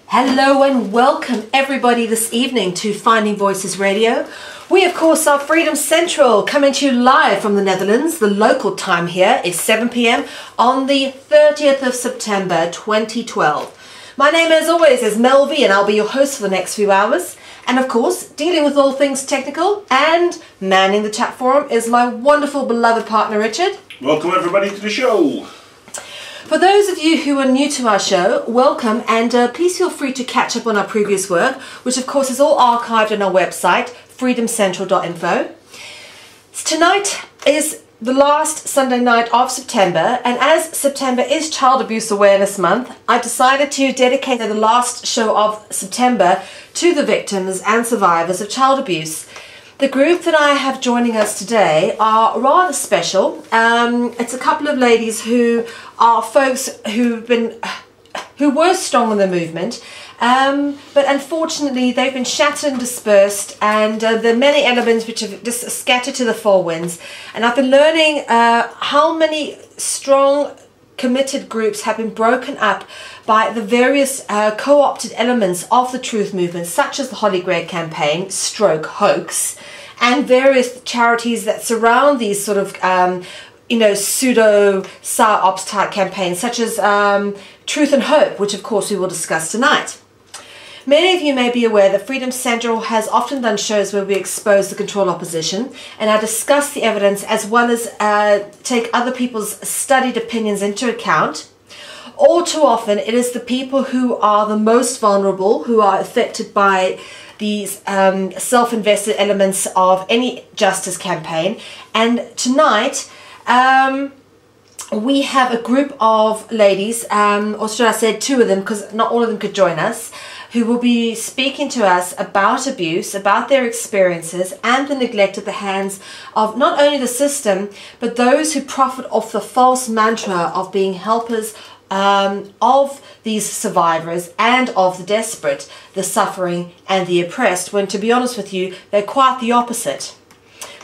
Hello and welcome everybody this evening to Finding Voices Radio. We of course are Freedom Central, coming to you live from the Netherlands. The local time here is 7 p.m. on the 30th of September 2012. My name as always is Mel V and I'll be your host for the next few hours. And of course, dealing with all things technical and manning the chat forum is my wonderful beloved partner Richard. Welcome everybody to the show. For those of you who are new to our show, welcome, and please feel free to catch up on our previous work, which of course is all archived on our website, freedomcentral.info. Tonight is the last Sunday night of September, and as September is Child Abuse Awareness Month, I decided to dedicate the last show of September to the victims and survivors of child abuse. The group that I have joining us today are rather special. It's a couple of ladies who are folks who were strong in the movement, but unfortunately they've been shattered and dispersed, and there are many elements which have just scattered to the four winds. And I've been learning how many strong, committed groups have been broken up by the various co-opted elements of the truth movement, such as the Hollie Greig campaign, stroke hoax, and various charities that surround these sort of pseudo psyops type campaigns, such as Truth and Hope, which of course we will discuss tonight. Many of you may be aware that Freedom Central has often done shows where we expose the control opposition, and I discuss the evidence as well as take other people's studied opinions into account. All too often it is the people who are the most vulnerable who are affected by these self-invested elements of any justice campaign. And tonight we have a group of ladies, or should I say two of them, because not all of them could join us, who will be speaking to us about abuse, about their experiences and the neglect at the hands of not only the system, but those who profit off the false mantra of being helpers of these survivors and of the desperate, the suffering and the oppressed, when to be honest with you, they're quite the opposite.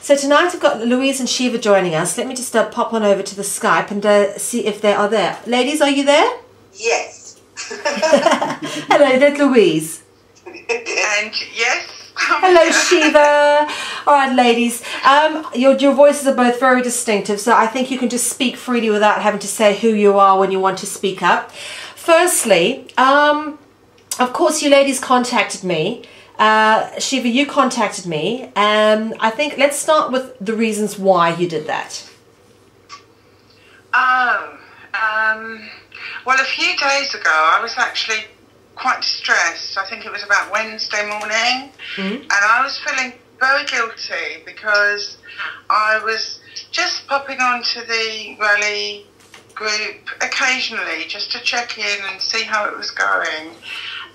So tonight I've got Louise and Sheva joining us. Let me just pop on over to the Skype and see if they are there. Ladies, are you there? Yes. Hello, that's Louise. And yes. Hello, Sheva. All right, ladies. Your voices are both very distinctive, so I think you can just speak freely without having to say who you are when you want to speak up. Firstly, of course, you ladies contacted me. Sheva, you contacted me. I think let's start with the reasons why you did that. Well, a few days ago, I was actually quite distressed. I think it was about Wednesday morning, and I was feeling very guilty because I was just popping onto the rally group occasionally just to check in and see how it was going,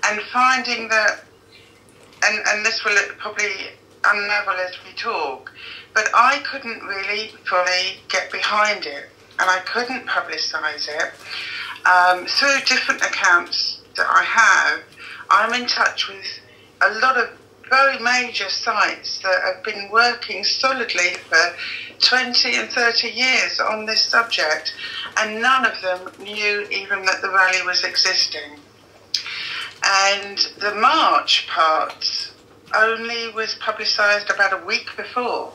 and finding that, and this will probably unravel as we talk, but I couldn't really fully get behind it, and I couldn't publicise it. Through different accounts that I have, I'm in touch with a lot of very major sites that have been working solidly for 20 and 30 years on this subject, and none of them knew even that the rally was existing. And the March part only was publicised about a week before.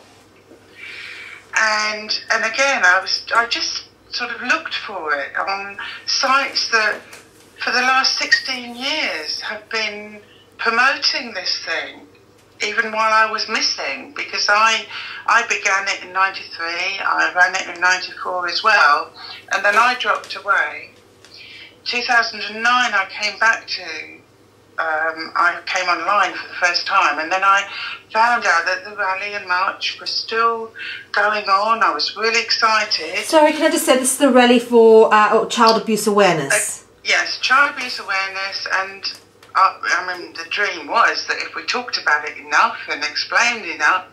And again, I just sort of looked for it on sites that for the last 16 years have been promoting this thing, even while I was missing, because I began it in 93, I ran it in 94 as well, and then I dropped away. 2009 I came back to, I came online for the first time, and then I found out that the rally and march was still going on. I was really excited. Sorry, can I just say this is the rally for child abuse awareness? Yes, child abuse awareness, and I mean, the dream was that if we talked about it enough and explained enough,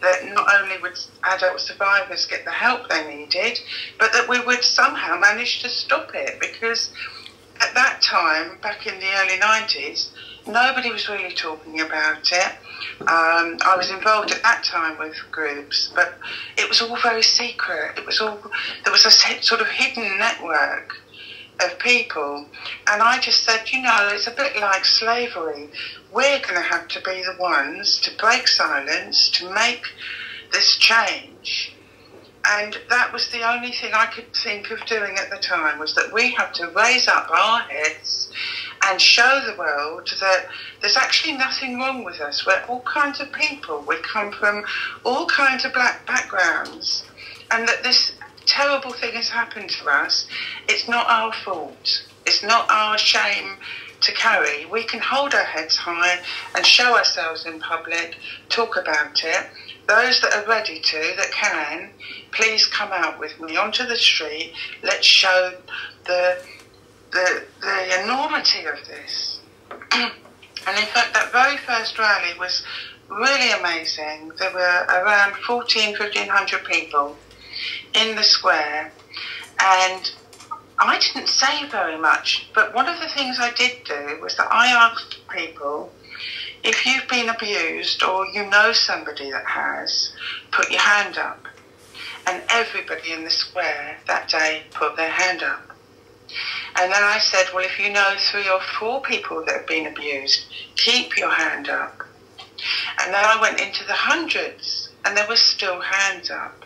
that not only would adult survivors get the help they needed, but that we would somehow manage to stop it, because at that time, back in the early 90s, nobody was really talking about it. I was involved at that time with groups, but it was all very secret. There was a sort of hidden network of people, and I just said, it's a bit like slavery. We're going to have to be the ones to break silence, to make this change. And that was the only thing I could think of doing at the time, was that we have to raise up our heads and show the world that there's actually nothing wrong with us. We're all kinds of people. We come from all kinds of black backgrounds, and that this terrible thing has happened to us. It's not our fault. It's not our shame to carry. We can hold our heads high and show ourselves in public, talk about it. Those that are ready to, that can, please come out with me onto the street. Let's show the enormity of this. And in fact, that very first rally was really amazing. There were around 1,500 people in the square, and I didn't say very much, but one of the things I did do was that I asked people, if you've been abused or you know somebody that has, put your hand up. And everybody in the square that day put their hand up. And then I said, well, if you know 3 or 4 people that have been abused, keep your hand up. And then I went into the hundreds, and there were still hands up.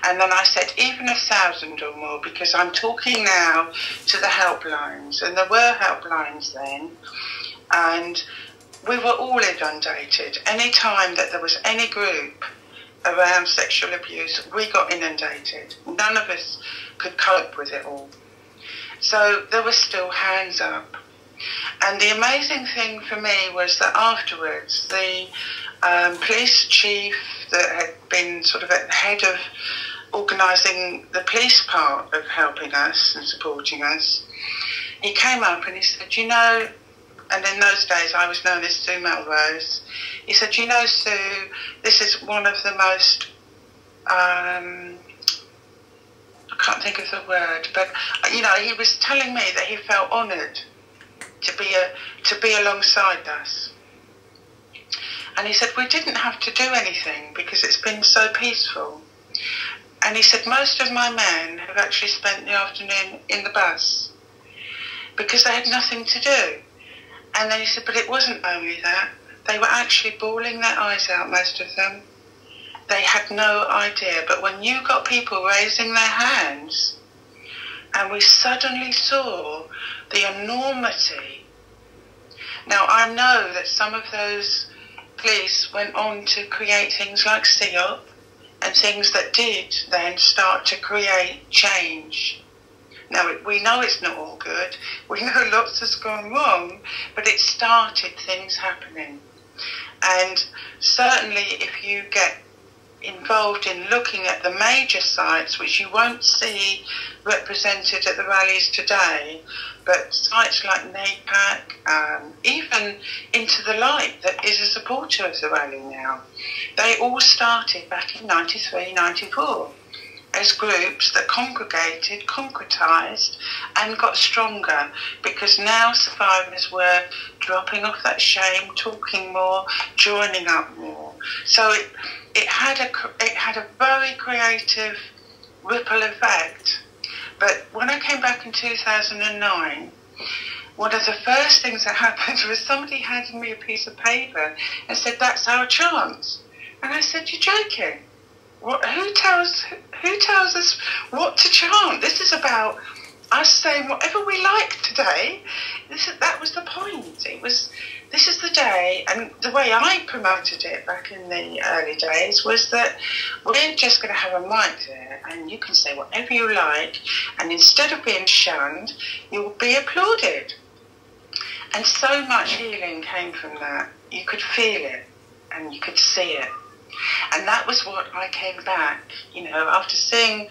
And then I said, even 1,000 or more, because I'm talking now to the helplines. And there were helplines then. And we were all inundated. Any time that there was any group around sexual abuse, we got inundated. None of us could cope with it all. So there were still hands up. And the amazing thing for me was that afterwards, the police chief that had been sort of at the head of organising the police part of helping us and supporting us, he came up and he said, and in those days I was known as Sue Melrose, he said, Sue, this is one of the most, I can't think of the word, but, he was telling me that he felt honoured to be alongside us. And he said, we didn't have to do anything because it's been so peaceful. And he said, most of my men have actually spent the afternoon in the bus because they had nothing to do. And then he said, but it wasn't only that. They were actually bawling their eyes out, most of them. They had no idea. But when you got people raising their hands, and we suddenly saw the enormity. Now, I know that some of those police went on to create things like CEOP and things that did then start to create change. Now, we know it's not all good. We know lots has gone wrong, but it started things happening. And certainly if you get involved in looking at the major sites, which you won't see represented at the rallies today, but sites like NAPAC, even Into the Light, that is a supporter of the rally now, they all started back in 93, 94 as groups that congregated, concretised and got stronger, because now survivors were dropping off that shame, talking more, joining up more. So it had a very creative ripple effect. But when I came back in 2009, one of the first things that happened was somebody handed me a piece of paper and said, that's our chance. And I said, you're joking? Who tells us what to chant? This is about us saying whatever we like today. That was the point. This is the day, and the way I promoted it back in the early days was that we're just going to have a mic there, and you can say whatever you like, and instead of being shunned, you'll be applauded. And so much healing came from that. You could feel it, and you could see it. And that was what I came back, after seeing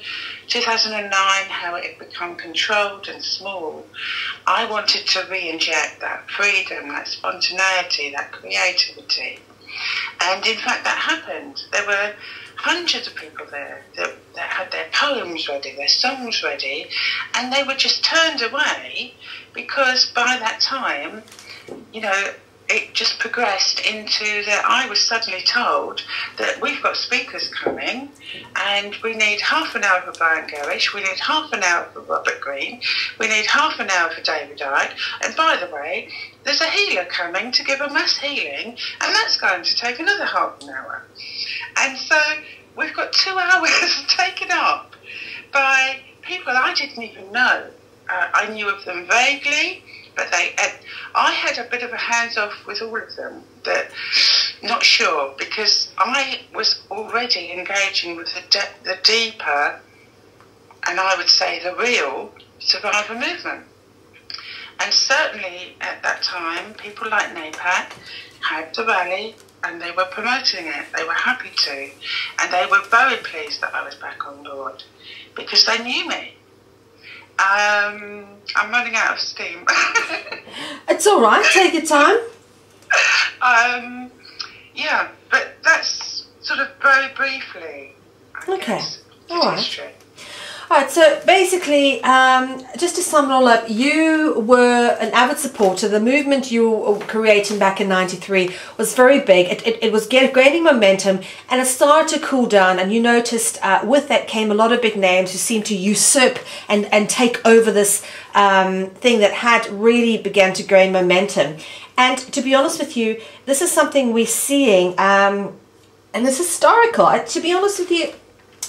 2009, how it had become controlled and small. I wanted to re-inject that freedom, that spontaneity, that creativity. And in fact, that happened. There were hundreds of people there that had their poems ready, their songs ready, and they were just turned away because by that time, you know, it just progressed into that I was suddenly told that we've got speakers coming and we need half an hour for Brian Gerrish, we need half an hour for Robert Greene, we need half an hour for David Icke, and by the way, there's a healer coming to give a mass healing and that's going to take another half an hour. And so we've got 2 hours taken up by people I didn't even know. I knew of them vaguely, but I had a bit of a hands-off with all of them, that not sure, because I was already engaging with the deeper, and I would say the real, survivor movement. And certainly at that time, people like NAPAC had the rally, and they were promoting it. They were happy to, and they were very pleased that I was back on board, because they knew me. I'm running out of steam. It's all right. Take your time. Yeah, but that's sort of very briefly. I guess, All right. history. All right, so basically, just to sum it all up, you were an avid supporter. The movement you were creating back in '93 was very big. It was gaining momentum, and it started to cool down. And you noticed with that came a lot of big names who seemed to usurp and take over this thing that had really began to gain momentum. And to be honest with you, this is something we're seeing, and it's historical. To be honest with you,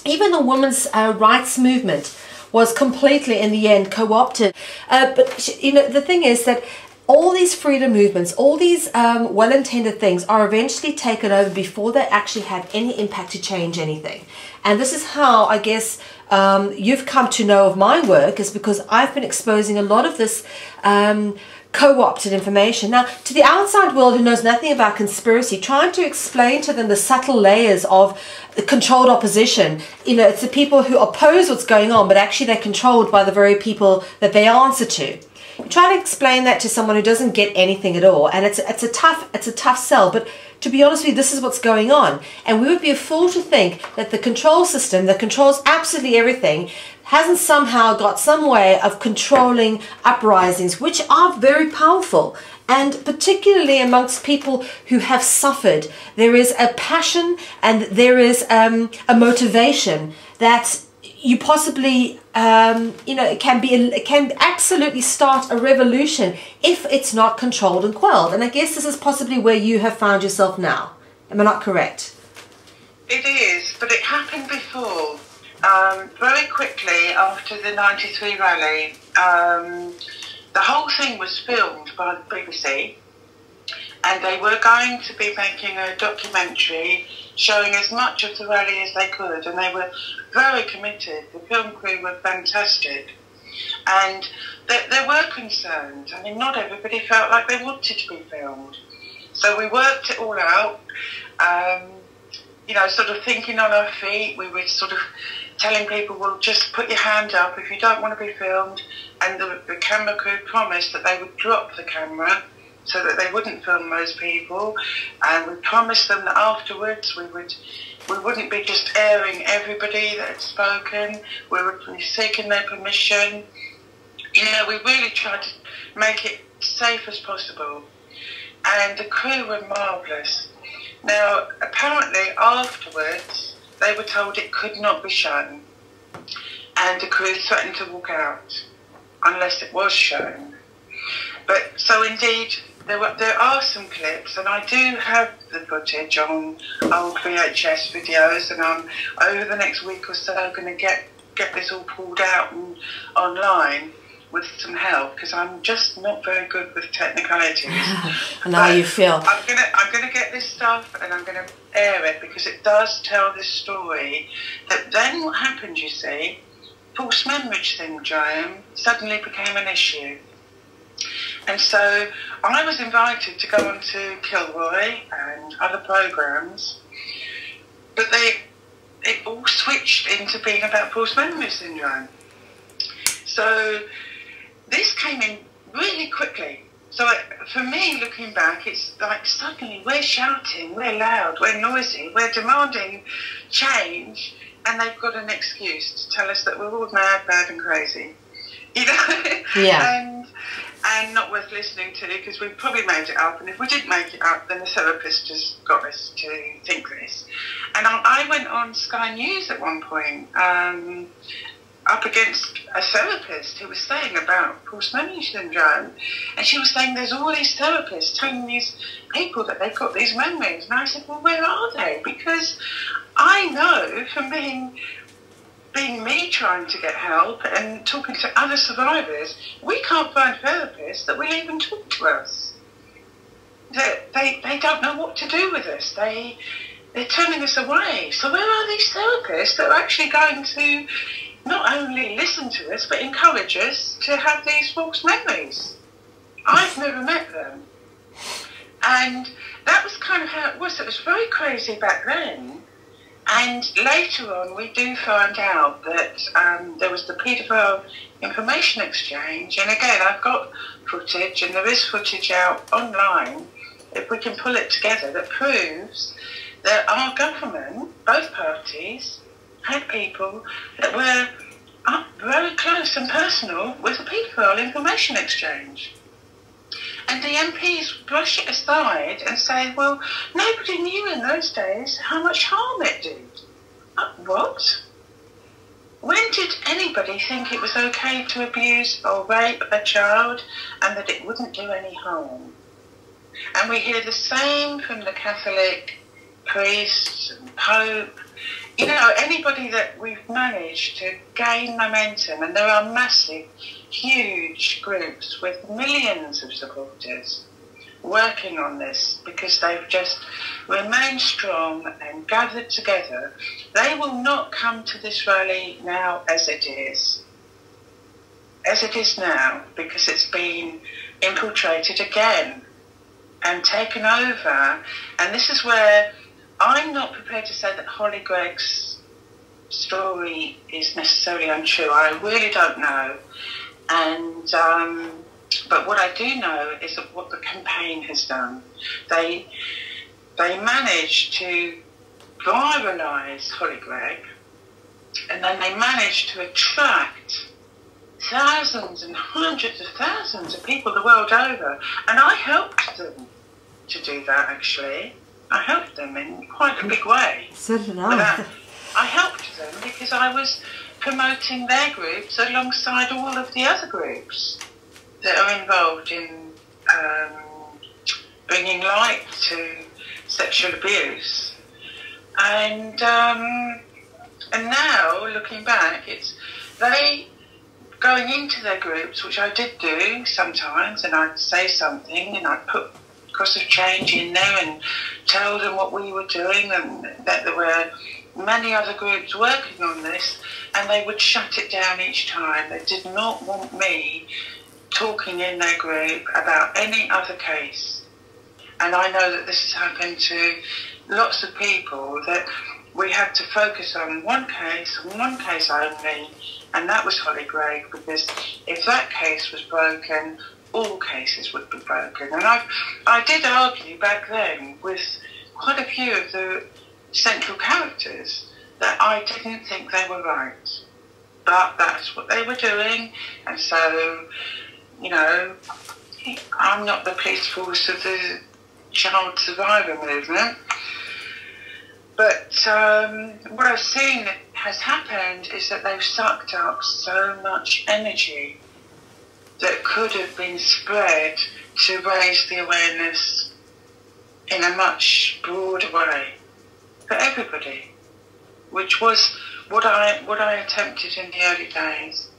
even the women's rights movement was completely, in the end, co-opted. But, you know, the thing is that all these freedom movements, all these well-intended things are eventually taken over before they actually have any impact to change anything. And this is how, I guess, you've come to know of my work, is because I've been exposing a lot of this co-opted information. Now, to the outside world who knows nothing about conspiracy, trying to explain to them the subtle layers of the controlled opposition, you know, it's the people who oppose what's going on, but actually they're controlled by the very people that they answer to. You try to explain that to someone who doesn't get anything at all, and it's a tough sell, but to be honest with you, this is what's going on. And we would be a fool to think that the control system that controls absolutely everything hasn't somehow got some way of controlling uprisings, which are very powerful. And particularly amongst people who have suffered, there is a passion and there is a motivation that you possibly, you know, it can absolutely start a revolution if it's not controlled and quelled. And I guess this is possibly where you have found yourself now. Am I not correct? It is, but it happened before. Very quickly after the '93 rally, the whole thing was filmed by the BBC, and they were going to be making a documentary showing as much of the rally as they could, and they were very committed. The film crew were fantastic, and they were concerned. I mean, not everybody felt like they wanted to be filmed, so we worked it all out. You know, sort of thinking on our feet. We were sort of telling people, well, just put your hand up if you don't want to be filmed, and the camera crew promised that they would drop the camera so that they wouldn't film those people, and we promised them that afterwards we wouldn't be just airing everybody that had spoken, we would be seeking their permission. You know, we really tried to make it safe as possible, and the crew were marvellous. Now, apparently afterwards they were told it could not be shown, and the crew threatened to walk out unless it was shown. But so indeed, there are some clips, and I do have the footage on old VHS videos, and I'm over the next week or so going to get this all pulled out and online with some help, because I'm just not very good with technicalities. I know how you feel. I'm gonna get this stuff and I'm gonna air it, because it does tell this story. That then what happened, you see, false memory syndrome suddenly became an issue. And so I was invited to go on to Kilroy and other programmes, but it all switched into being about false memory syndrome. So this came in really quickly. So for me, looking back, it's like suddenly we're shouting, we're loud, we're noisy, we're demanding change, and they've got an excuse to tell us that we're all mad, bad and crazy. You know? Yeah. And not worth listening to, because we've probably made it up, and if we didn't make it up, then the therapist has got us to think this. And I went on Sky News at one point, up against a therapist who was saying about post-memory syndrome, and she was saying there's all these therapists telling these people that they've got these memories, and I said, well, where are they? Because I know from being me trying to get help and talking to other survivors, we can't find therapists that will even talk to us. They don't know what to do with us. They're turning us away. So where are these therapists that are actually going to not only listen to us, but encourage us to have these false memories? I've never met them. And that was kind of how it was. It was very crazy back then. And later on, we do find out that there was the paedophile information exchange. And again, I've got footage, and there is footage out online, if we can pull it together, that proves that our government, both parties, had people that were up very close and personal with the paedophile information exchange. And the MPs brush it aside and say, well, nobody knew in those days how much harm it did. What? When did anybody think it was okay to abuse or rape a child and that it wouldn't do any harm? And we hear the same from the Catholic priests and Pope. You know, anybody that we've managed to gain momentum, and there are massive, huge groups with millions of supporters working on this because they've just remained strong and gathered together. They will not come to this rally now as it is now, because it's been infiltrated again and taken over. And this is where I'm not prepared to say that Hollie Greig's story is necessarily untrue. I really don't know. And but what I do know is that what the campaign has done. They managed to viralise Hollie Greig, and then they managed to attract thousands and hundreds of thousands of people the world over. And I helped them to do that, actually. I helped them in quite a big way. So did I. I helped them because I was promoting their groups alongside all of the other groups that are involved in bringing light to sexual abuse. And now, looking back, it's they going into their groups, which I did do sometimes, and I'd say something, and I'd put Cross of Change in there and tell them what we were doing, and that there were many other groups working on this, and they would shut it down each time. They did not want me talking in their group about any other case. And I know that this has happened to lots of people, that we had to focus on one case only, and that was Hollie Greig, because if that case was broken, all cases would be broken. And I did argue back then with quite a few of the central characters that I didn't think they were right. But that's what they were doing, and so, you know, I'm not the police force of the child survivor movement. But what I've seen has happened is that they've sucked up so much energy that could have been spread to raise the awareness in a much broader way for everybody, which was what I attempted in the early days.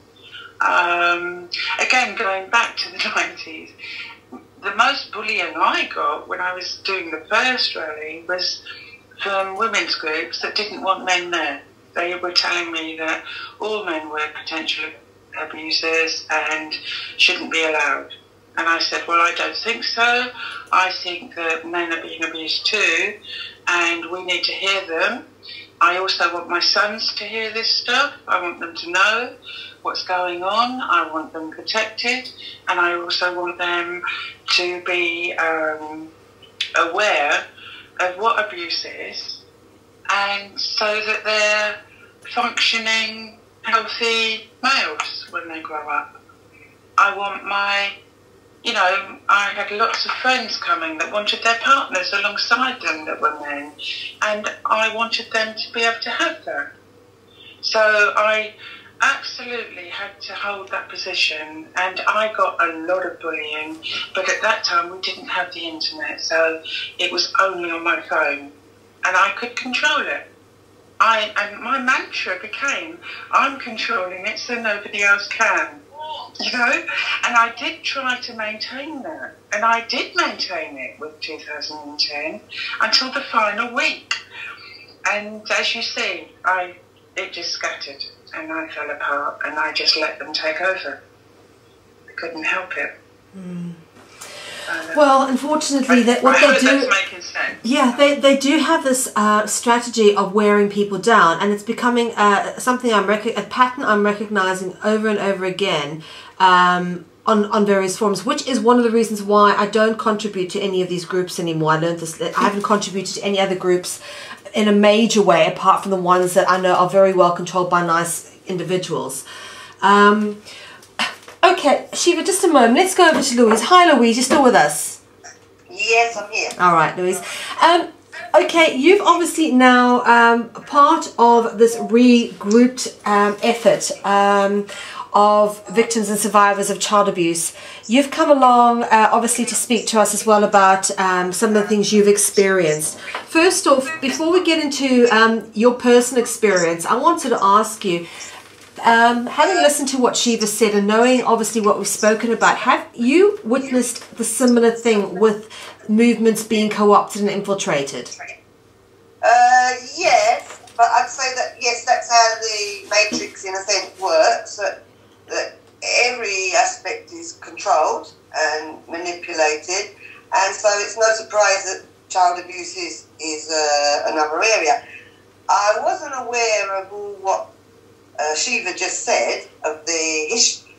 Again, going back to the 90s, the most bullying I got when I was doing the first rally was from women's groups that didn't want men there. They were telling me that all men were potential abusers and shouldn't be allowed. And I said, well, I don't think so. I think that men are being abused too, and we need to hear them. I also want my sons to hear this stuff. I want them to know what's going on. I want them protected, and I also want them to be aware of what abuse is, and so that they're functioning, healthy males when they grow up. I want my, I had lots of friends coming that wanted their partners alongside them that were men, and I wanted them to be able to have that. So I absolutely had to hold that position, and I got a lot of bullying, but at that time we didn't have the internet, so it was only on my phone, and I could control it. And my mantra became, I'm controlling it so nobody else can. And I did try to maintain that, and I did maintain it with 2010 until the final week, and as you see, it just scattered and I fell apart, and I just let them take over. I couldn't help it. Well, unfortunately, what they do, that's making sense. Yeah, they do have this strategy of wearing people down, and it's becoming something a pattern I'm recognizing over and over again on various forums, which is one of the reasons why I don't contribute to any of these groups anymore. I learned this. I haven't contributed to any other groups in a major way, apart from the ones that I know are very well controlled by nice individuals. Okay, Sheva, just a moment. Let's go over to Louise. Hi, Louise. You're still with us? Yes, I'm here. All right, Louise. Okay, you've obviously now part of this regrouped effort of victims and survivors of child abuse. You've come along, obviously, to speak to us as well about some of the things you've experienced. First off, before we get into your personal experience, I wanted to ask you, having listened to what Sheva said and knowing obviously what we've spoken about, have you witnessed the similar thing with movements being co-opted and infiltrated? Yes, but I'd say that yes, that's how the matrix in a sense works, that every aspect is controlled and manipulated, and so it's no surprise that child abuse is another area. I wasn't aware of all what Sheva just said of the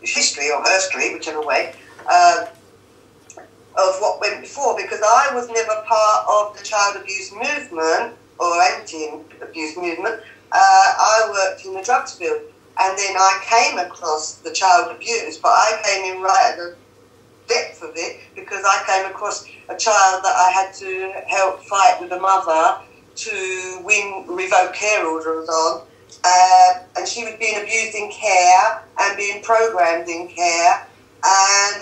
history or herstory, whichever way, of what went before, because I was never part of the child abuse movement or anti-abuse movement. I worked in the drugs field, and then I came across the child abuse, but I came in right at the depth of it, because I came across a child that I had to help fight with the mother to revoke care orders on. And she was being abused in care and being programmed in care, and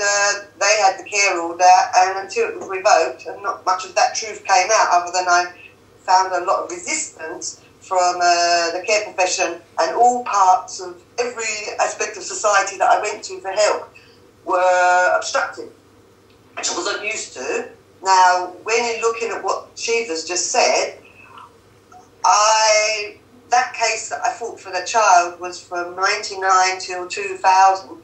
they had the care order, and until it was revoked, and not much of that truth came out, other than I found a lot of resistance from the care profession, and all parts of every aspect of society that I went to for help were obstructed, which I wasn't used to. Now, when you're looking at what Sheva's just said, that case that I fought for the child was from 99 till 2000,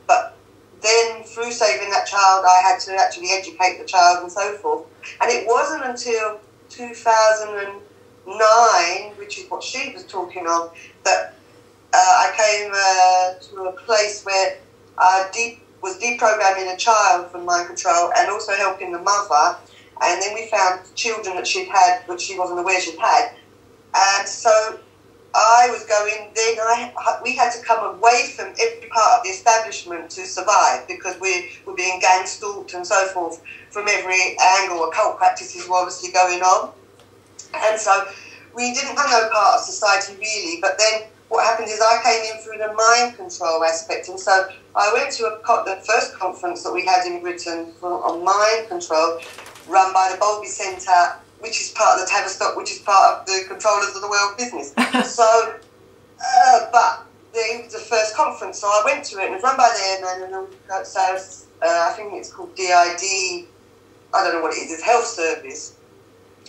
but then through saving that child, I had to actually educate the child and so forth. And it wasn't until 2009, which is what she was talking of, that I came to a place where I was deprogramming a child from mind control and also helping the mother. And then we found children that she'd had, which she wasn't aware she'd had. And so I was going, then we had to come away from every part of the establishment to survive, because we were being gang stalked and so forth from every angle. Occult practices were obviously going on. And so we didn't have no part of society really, but then what happened is I came in through the mind control aspect. And so I went to the first conference that we had in Britain on mind control, run by the Bowlby Centre, which is part of the Tavistock, which is part of the Controllers of the World Business. So, but it was the first conference, so I went to it, and it was run by them, and so I think it's called DID, I don't know what it is, it's Health Service,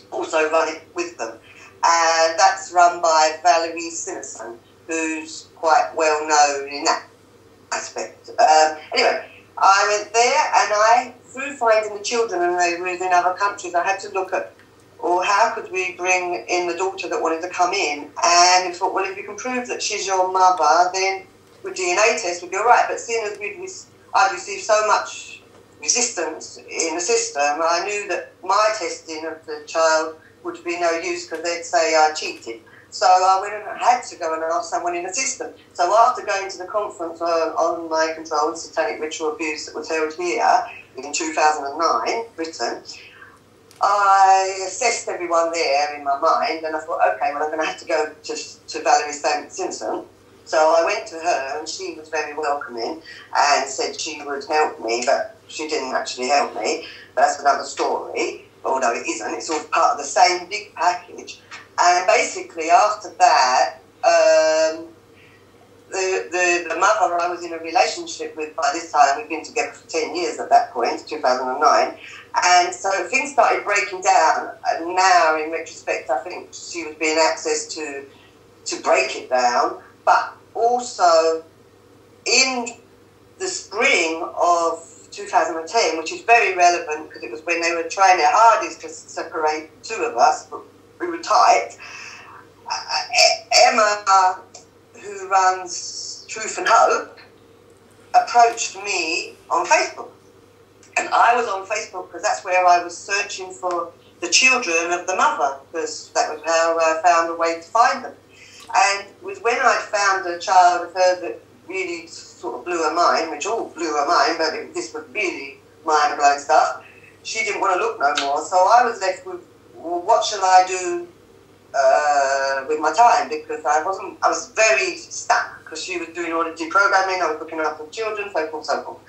also run it with them. And that's run by Valerie Simpson, who's quite well known in that aspect. Anyway, I went there, and through finding the children, and they were in other countries, I had to look at or how could we bring in the daughter that wanted to come in? And we thought, well, if you can prove that she's your mother, then with DNA test we'd be all right. But seeing as I'd received so much resistance in the system, I knew that my testing of the child would be no use because they'd say I cheated. So I went and had to go and ask someone in the system. So after going to the conference on mind control and satanic ritual abuse that was held here in 2009, Britain, I assessed everyone there in my mind, and I thought, okay, well, I'm going to have to go to Valerie Simpson. So I went to her, and she was very welcoming and said she would help me, but she didn't actually help me. But that's another story, although it isn't. It's all part of the same big package. And basically, after that, the mother I was in a relationship with by this time, we'd been together for 10 years at that point, 2009. And so things started breaking down. And now, in retrospect, I think she was being accessed to break it down. But also, in the spring of 2010, which is very relevant because it was when they were trying their hardest to separate two of us, but we were tight. Emma, who runs Truth and Hope, approached me on Facebook. And I was on Facebook because that's where I was searching for the children of the mother, because that was how I found a way to find them. And it was when I found a child of hers that really sort of blew her mind, which all blew her mind, but this was really mind-blowing stuff. She didn't want to look no more, so I was left with, well, what shall I do with my time? Because I was very stuck, because she was doing all the deprogramming, I was looking after the children, so forth, so forth.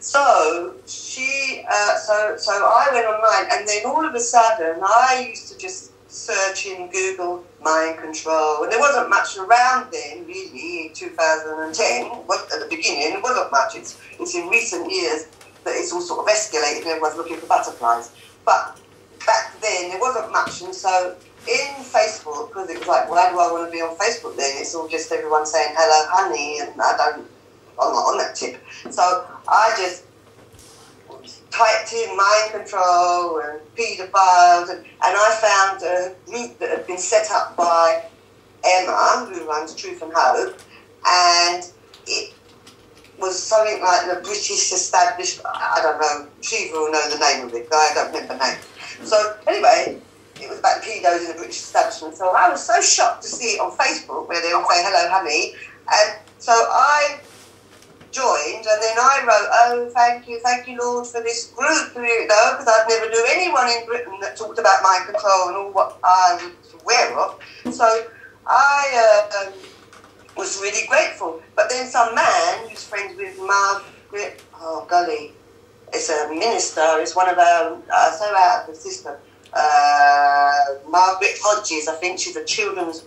So so I went online, and then all of a sudden I used to just search in Google mind control, and there wasn't much around then, really, in 2010. But at the beginning, there wasn't much. It's in recent years that it's all sort of escalated, and everyone's looking for butterflies. But back then, there wasn't much, and so in Facebook, because it was like, why do I want to be on Facebook then? It's all just everyone saying hello, honey, and I'm not on that tip. So I just typed in mind control and paedophiles, and I found a group that had been set up by Emma, who runs Truth and Hope, and it was something like the British Establishment, I don't know, Shiva will know the name of it, but I don't remember the name. So anyway, it was about the pedos in the British establishment, so I was so shocked to see it on Facebook where they all say hello, honey, and so I joined, and then I wrote, oh, thank you, Lord, for this group, you know, because I've never knew anyone in Britain that talked about mind control and all what I was aware of. So I was really grateful. But then some man who's friends with Margaret, oh golly, it's a minister, it's one of our, so out of the system, Margaret Hodges, I think she was a children's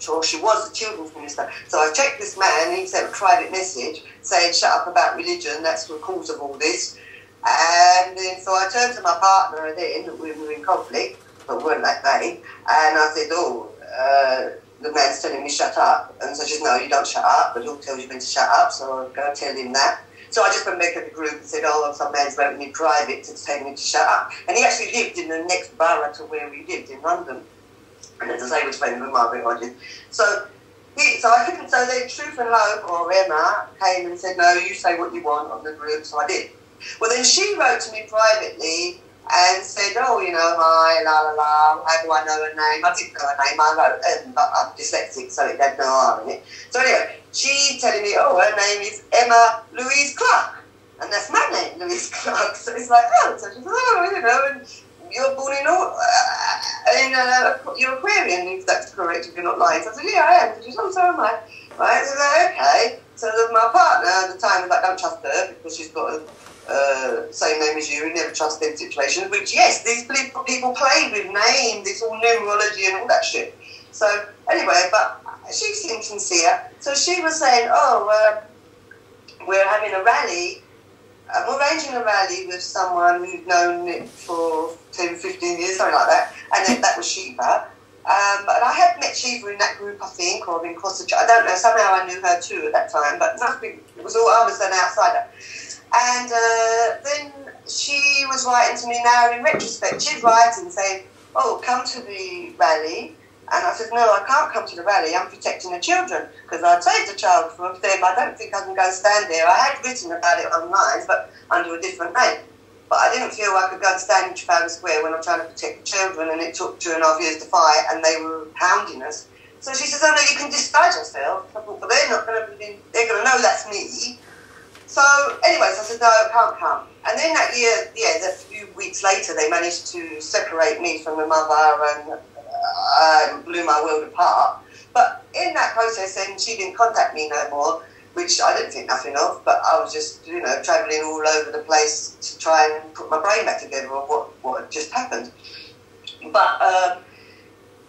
minister. So I checked this man, and he sent a private message saying, shut up about religion, that's the cause of all this. And then so I turned to my partner then, we were in conflict, but we weren't that day, and I said, the man's telling me shut up. And so she said, no, you don't shut up, but he'll tell you when to shut up, so I'll go tell him that. So I just went back to the group and said, some man's wrote me private to tell me to shut up. And he actually lived in the next borough to where we lived, in London. And as I say, was friends with Margaret Hodges. So the Truth and Hope, or Emma, came and said, no, you say what you want on the group, so I did. Well, then she wrote to me privately and said, hi, la, la, la, how do I know her name? I didn't know her name, I wrote but I'm dyslexic, so it had no R in it. So anyway, she telling me, her name is Emma Louise Clark, and that's my name, Louise Clark. So it's like, so she said, and you're born in you're Aquarian, if that's correct, if you're not lying. So I said, yeah, I am. So she said, so am I. Right, so I said, okay. So my partner at the time was like, don't trust her, because she's got a same name as you, never trust them situations, which, yes, these people play with names, it's all numerology and all that shit. So, anyway, but she seemed sincere. So she was saying, we're having a rally, I'm arranging a rally with someone who'd known it for 10, 15 years, something like that, and then that was Sheva. But I had met Sheva in that group, I think, or in Costa, I don't know, somehow I knew her too at that time, but nothing, it was all, I was an outsider. And then she was writing to me now in retrospect. She's writing saying, oh, come to the rally. And I said, no, I can't come to the rally. I'm protecting the children because I saved the child from them. I don't think I can go and stand there. I had written about it online, but under a different name. But I didn't feel I could go and stand in Trafalgar Square when I'm trying to protect the children, and it took 2.5 years to fight, and they were hounding us. So she says, oh, no, you can disguise yourself. I thought, but they're not going to be, they're going to know that's me. So, anyways, I said, no, I can't come. And then that year, a few weeks later, they managed to separate me from the mother and blew my world apart. But in that process, then she didn't contact me no more, which I didn't think nothing of, but I was just, travelling all over the place to try and put my brain back together of what had just happened. But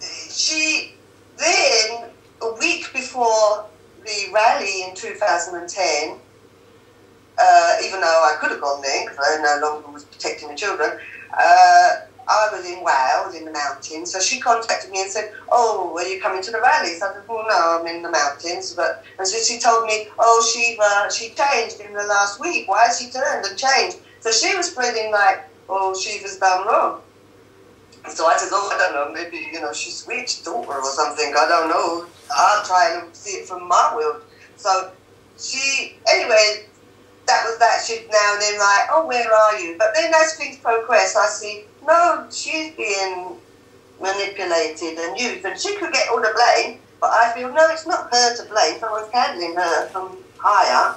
she then, a week before the rally in 2010, even though I could have gone there because I no longer was protecting the children, I was in Wales, in the mountains, so she contacted me and said, oh, are you coming to the rally? So I said, well, no, I'm in the mountains. And so she told me, oh, Sheva, she changed in the last week. Why has she turned and changed? So she was spreading like, oh, Sheva's done wrong. So I said, oh, I don't know, maybe, she's switched daughter or something. I don't know. I'll try and see it from my world. So anyway, that was that. She'd now and then like, oh, where are you? But then as things progress, I see, no, she's being manipulated and used, and she could get all the blame, but I feel, no, it's not her to blame, someone's handling her from higher.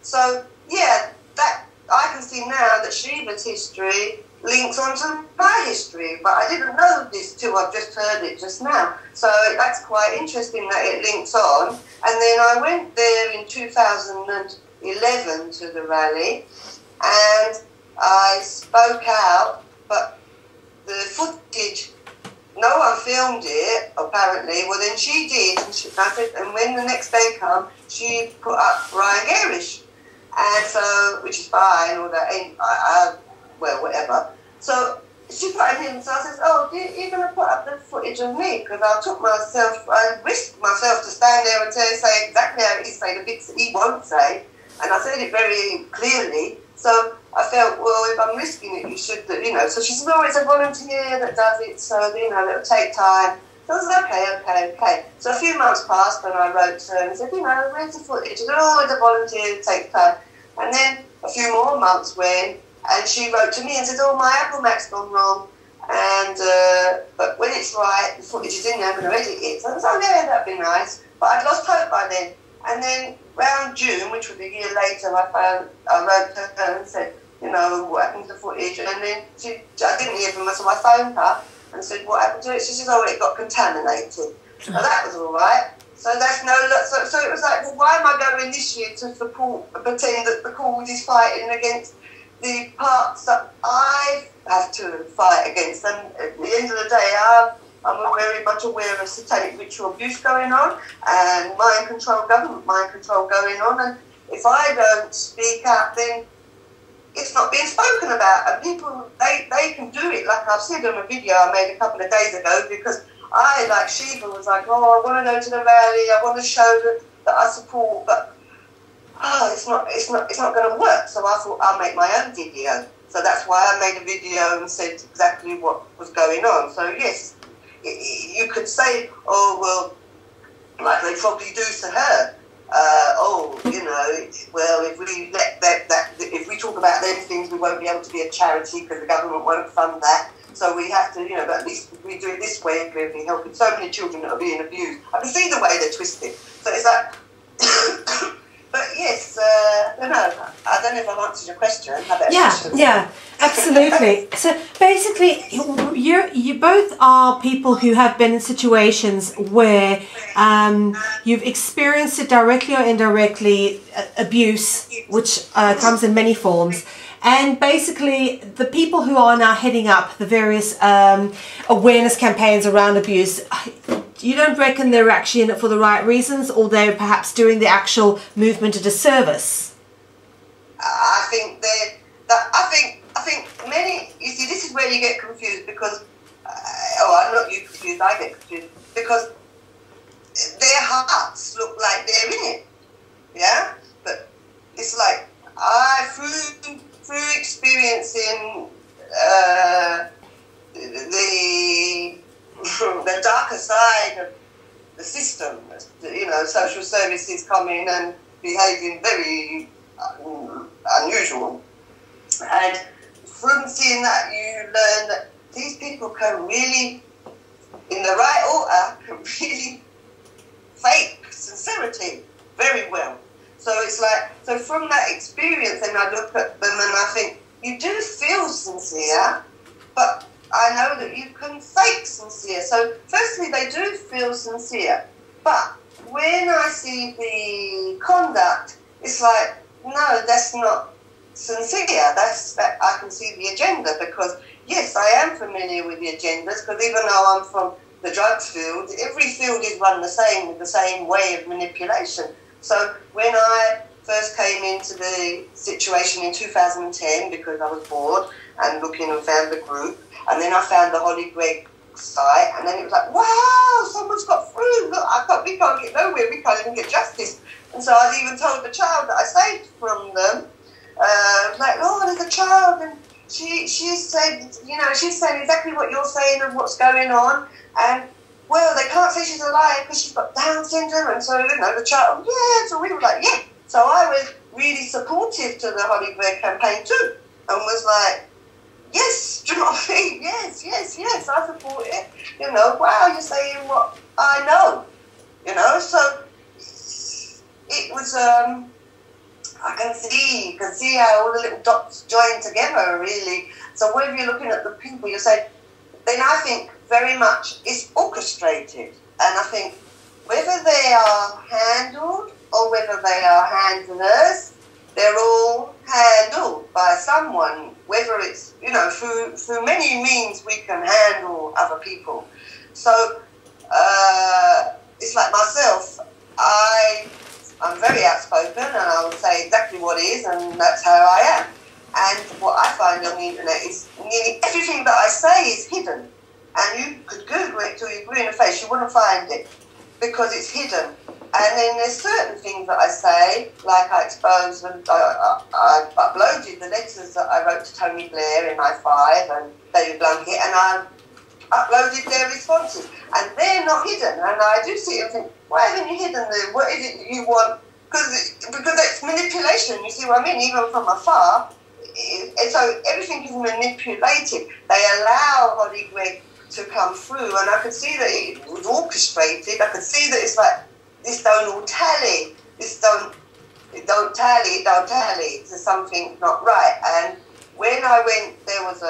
So, yeah, that I can see now that Sheva's history links onto my history, but I didn't know this till I've just heard it just now. So that's quite interesting that it links on. And then I went there in 2011 to the rally, and I spoke out, but the footage, no one filmed it, apparently. Well, then she did, and when the next day came, she put up Ryan Garish, and so, which is fine, or that ain't, well, whatever. So she put it in, so I said, oh, you're going to put up the footage of me? Because I risked myself to stand there and say exactly how he say the bits that he won't say, and I said it very clearly. So I felt, well, if I'm risking it, you should, So she said, oh, it's a volunteer that does it, so, it'll take time. So I said, okay. So a few months passed, and I wrote to her and said, where's the footage? She said, oh, it's a volunteer, it takes time. And then a few more months went, and she wrote to me and said, oh, my Apple Mac's gone wrong, and but when it's right, the footage is in there, I'm going to edit it. So I said, oh, yeah, that'd be nice. But I'd lost hope by then. And then around June, which was a year later, I wrote to her and said, what happened to the footage? And then I didn't hear from her, so I phoned her and said, what happened to it? She said, oh, it got contaminated. So that was all right. So that's so it was like, well, why am I going this year to pretend that the cause is fighting against the parts that I have to fight against? And at the end of the day, I'm very much aware of satanic ritual abuse going on and government mind control going on. And if I don't speak out, then it's not being spoken about. And people, they can do it. Like I've said on a video I made a couple of days ago, because I, like Sheva, was like, oh, I want to go to the rally, I want to show that I support, but it's not going to work. So I thought I'll make my own video. So that's why I made a video and said exactly what was going on. So yes, you could say, oh, well, like they probably do to her. Well, if we let if we talk about them things, we won't be able to be a charity because the government won't fund that. So we have to, but at least if we do it this way, we'll be helping so many children that are being abused. I can see the way they're twisted. So it's like, but yes, I don't know if I've answered your question. Yeah, absolutely. So basically, you both are people who have been in situations where you've experienced it directly or indirectly, abuse, which comes in many forms. And basically, the people who are now heading up the various awareness campaigns around abuse, you don't reckon they're actually in it for the right reasons, or they're perhaps doing the actual movement a disservice? I think many. You see, this is where you get confused because, I'm not you confused. I get confused because their hearts look like they're in it, yeah. But it's like through experiencing social services come in and behaving very unusual. And from seeing that, you learn that these people can really, in the right order, can really fake sincerity very well. So it's like, so from that experience, then I look at them and I think, you do feel sincere, but I know that you can fake sincere. So firstly, they do feel sincere, but when I see the conduct, it's like, no, that's not sincere. That I can see the agenda, because yes, I am familiar with the agendas, because even though I'm from the drugs field, every field is run the same, with the same way of manipulation. So when I first came into the situation in 2010, because I was bored and looking and found the group, and then I found the Hollie Greig site, and then it was like, wow, someone's got through. Look, we can't get nowhere. We can't even get justice. And so I'd even told the child that I saved from them, like, oh, there's a child, and she said, she's saying exactly what you're saying and what's going on, and well, they can't say she's a liar because she's got Down syndrome, and so, the child, yeah, so we were like, yeah. So I was really supportive to the Hollie Greig campaign too, and was like, yes, do you know what I mean? Yes, I support it. Wow, you're saying what I know, so it was, I can see how all the little dots join together, really. So whether you're looking at the people, you say, then I think very much it's orchestrated. And I think whether they are handled or whether they are handlers, they're all handled by someone, whether it's, through many means we can handle other people. So it's like myself, I'm very outspoken, and I will say exactly what is, and that's how I am. And what I find on the internet is nearly everything that I say is hidden. And you could Google it till you blue in the face, you wouldn't find it, because it's hidden. And then there's certain things that I say, like I exposed, and I uploaded the letters that I wrote to Tony Blair in I5 and David Blunkett, and I uploaded their responses. And they're not hidden. And I do see it and think, why haven't you hidden them? What is it that you want? Because it's manipulation, you see what I mean, even from afar. So everything is manipulated. They allow Hollie Greig to come through, and I could see that it was orchestrated. I could see that it's like, this don't all tally. It don't tally. There's something not right. And when I went, there was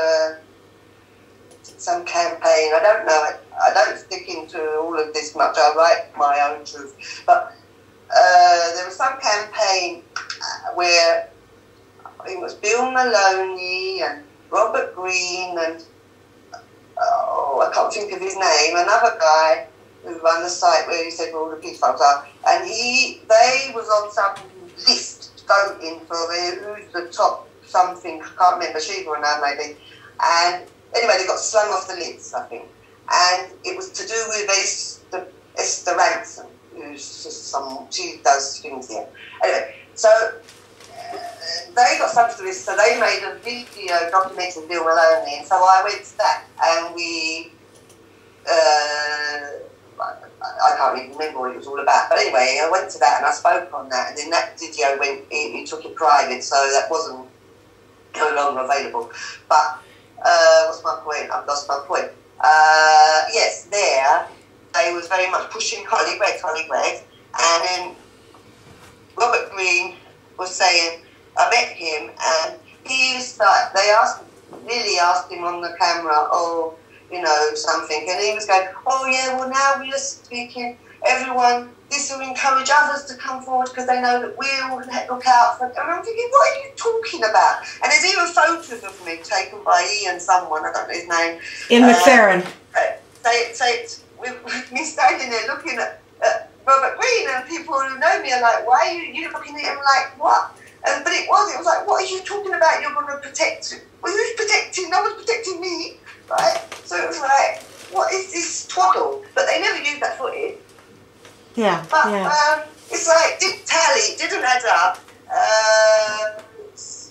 some campaign. I don't know. I don't stick into all of this much. I write my own truth. But there was some campaign where it was Bill Maloney and Robert Greene and I can't think of his name. Another guy who ran the site where he said where all the pedophiles are, and they was on some list voting for who's the top something. I can't remember. Sheva or now maybe. And anyway, they got slung off the list, I think. And it was to do with Esther Ransom, who's just she does things here. Anyway, so they got stuck to this, so they made a video documenting Bill Maloney, and so I went to that, and we, I can't even remember what it was all about, but anyway, I went to that and I spoke on that, and then that video he took it private, so that wasn't no longer available. But what's my point? I've lost my point. Yes, they was very much pushing Hollie Greig, and then Robert Greene was saying, I met him, and he was like, they really asked him on the camera, something, and he was going, oh yeah, well now we are speaking, everyone, this will encourage others to come forward because they know that we'll look out for, and I'm thinking, what are you talking about? And there's even photos of me taken by Ian someone, I don't know his name. Ian McFerrin. With me standing there looking at Robert Greene, and people who know me are like, why are you looking at him like, what? But it was like, what are you talking about? You're going to protect, well, who's protecting? No one's protecting me, right? So it was like, what is this twaddle? But they never used that footage. Yeah, but it's like, didn't tally, didn't add up.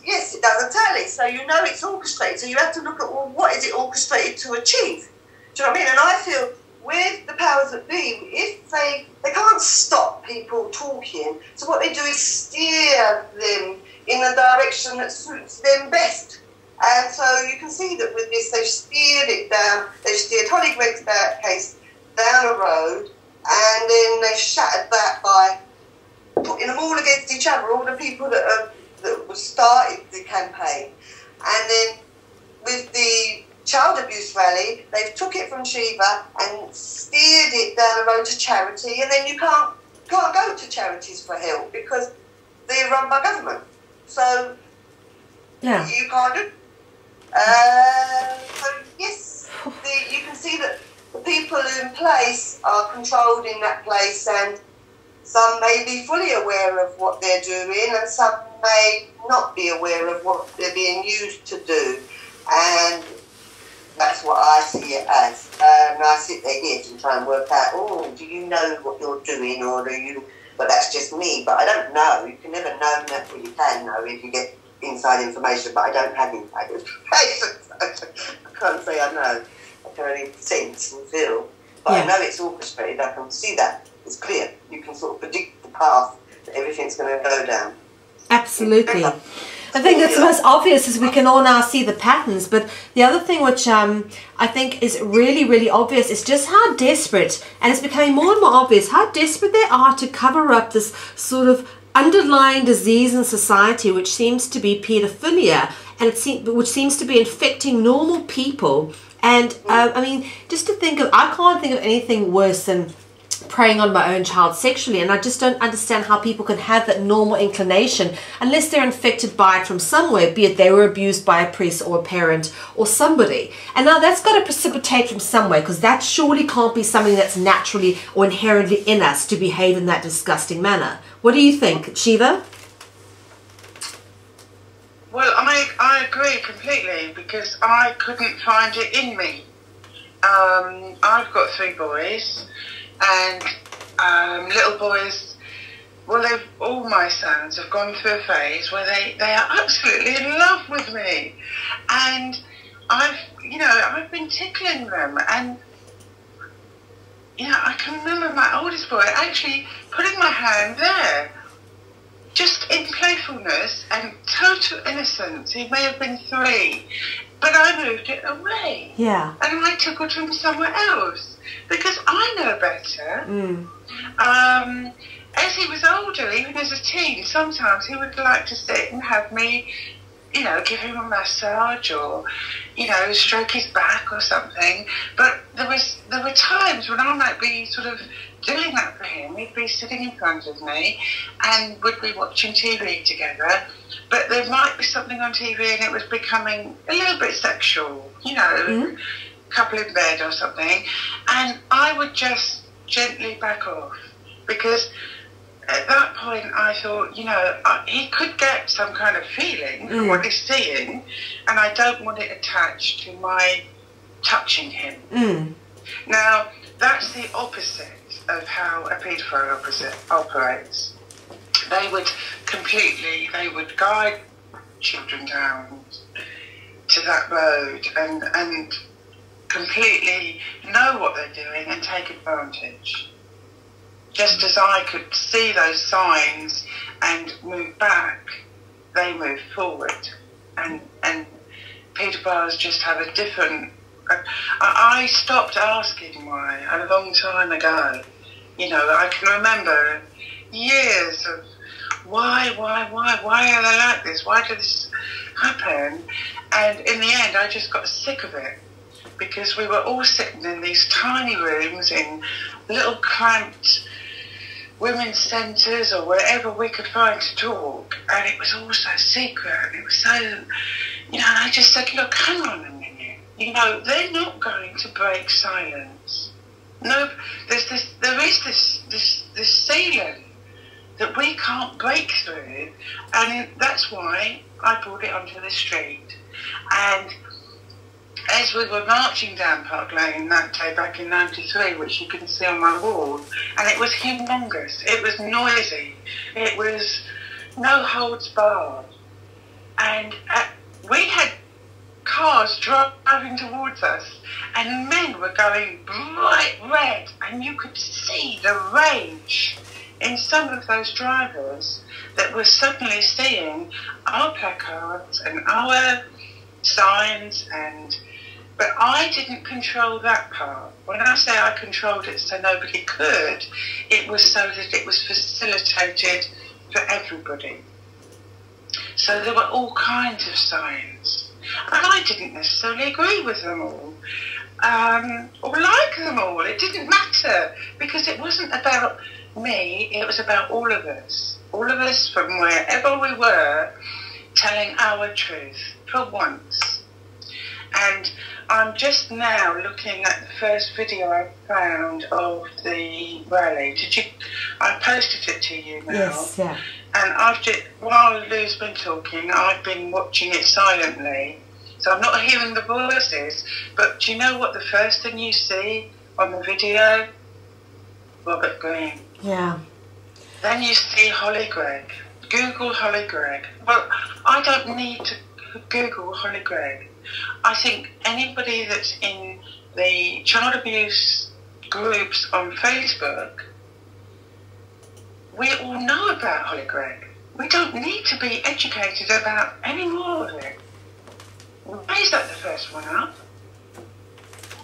Yes, it doesn't tally. So it's orchestrated. So you have to look at, well, what is it orchestrated to achieve? Do you know what I mean? And I feel with the powers that be, if they can't stop people talking. So what they do is steer them in a direction that suits them best. And so you can see that with this, they've steered it down. They've steered Hollie Greig's case down a road, and then they've shattered that by putting them all against each other, all the people that started the campaign. And then with the child abuse rally, they've took it from Sheva and steered it down the road to charity, and then you can't go to charities for help because they're run by government. So Yeah. you can't do. So yes, you can see that the people in place are controlled in that place, and some may be fully aware of what they're doing, and some may not be aware of what they're being used to do. And that's what I see it as. And I sit there here to try and work out, oh, do you know what you're doing, or do you... But that's just me, but I don't know. You can never know that. Well, you can know if you get inside information, but I don't have inside information. I can't say I know. I can only sense and feel. But I know it's orchestrated. I can see that. It's clear. You can sort of predict the path that everything's going to go down. Absolutely. I think it's most obvious is we can all now see the patterns, but the other thing which I think is really, really obvious is just how desperate, and it's becoming more and more obvious, how desperate they are to cover up this sort of underlying disease in society, which seems to be paedophilia, and which seems to be infecting normal people. And I mean, just to think of, I can't think of anything worse than preying on my own child sexually, and I just don't understand how people can have that normal inclination unless they're infected by it from somewhere, be it they were abused by a priest or a parent or somebody. And now that's got to precipitate from somewhere, because that surely can't be something that's naturally or inherently in us to behave in that disgusting manner. What do you think, Sheva? Well, I agree completely, because I couldn't find it in me. I've got 3 boys, and little boys, well, all my sons have gone through a phase where they are absolutely in love with me, and I've been tickling them, and I can remember my oldest boy actually putting my hand there, just in playfulness and total innocence. He may have been 3, but I moved it away. Yeah. And I tickled him somewhere else, because I know better. As he was older, even as a teen, sometimes he would like to sit and have me, give him a massage, or, stroke his back or something. But there were times when I might be sort of doing that for him. He'd be sitting in front of me and would be watching TV together, but there might be something on TV and it was becoming a little bit sexual, couple in bed or something, and I would just gently back off, because at that point I thought, he could get some kind of feeling from what he's seeing, and I don't want it attached to my touching him. Now, that's the opposite of how a paedophile operates. They would guide children down to that road and completely know what they're doing and take advantage. Just as I could see those signs and move back, they move forward. And paedophiles just have a different... I stopped asking why a long time ago. I can remember years of why are they like this? Why did this happen? And in the end, I just got sick of it, because we were all sitting in these tiny rooms in little cramped women's centres or wherever we could find to talk, and it was all so secret, and it was so, and I just said, look, hang on a minute, they're not going to break silence. No, there is this ceiling that we can't break through, and that's why I brought it onto the street. And as we were marching down Park Lane that day back in '93, which you can see on my wall, and it was humongous, it was noisy, it was no holds barred, and we had cars driving towards us, and men were going bright red, and you could see the rage in some of those drivers that were suddenly seeing our placards and our signs, but I didn't control that part. When I say I controlled it so nobody could, it was so that it was facilitated for everybody. So there were all kinds of signs, and I didn't necessarily agree with them all, or like them all. It didn't matter, because it wasn't about me, it was about all of us from wherever we were, telling our truth for once. And I'm just now looking at the first video I found of the rally. I posted it to you now. Yes, yeah. And while Lou's been talking, I've been watching it silently. So I'm not hearing the voices. But do you know what the first thing you see on the video? Robert Greene. Yeah. Then you see Hollie Greig. Google Hollie Greig. Well, I don't need to Google Hollie Greig. I think anybody that's in the child abuse groups on Facebook, we all know about Hollie Greig. We don't need to be educated about any more of it. Why is that the first one up?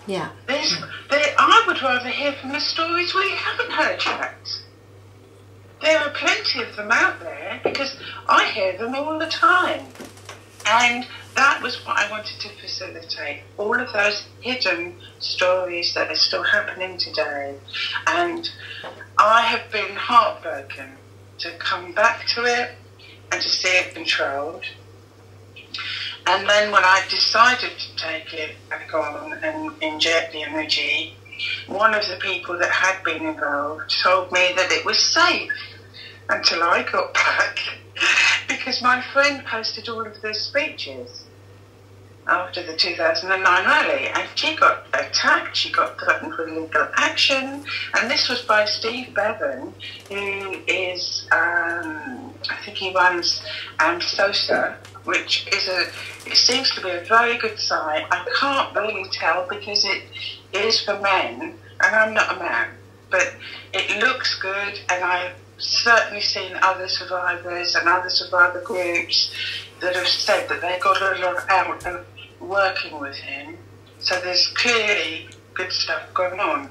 Yeah. I would rather hear from the stories we haven't heard yet. There are plenty of them out there, because I hear them all the time. And that was what I wanted to facilitate, all of those hidden stories that are still happening today. And I have been heartbroken to come back to it and to see it controlled. And then when I decided to take it back on and inject the energy, one of the people that had been involved told me that it was safe until I got back, because my friend posted all of their speeches after the 2009 rally, and she got attacked, she got threatened with legal action, and this was by Steve Bevan, who is, I think he runs SOSA, which is it seems to be a very good site. I can't really tell because it is for men, and I'm not a man, but it looks good, and I've certainly seen other survivors and other survivor groups that have said that they got a lot out of working with him. So there's clearly good stuff going on.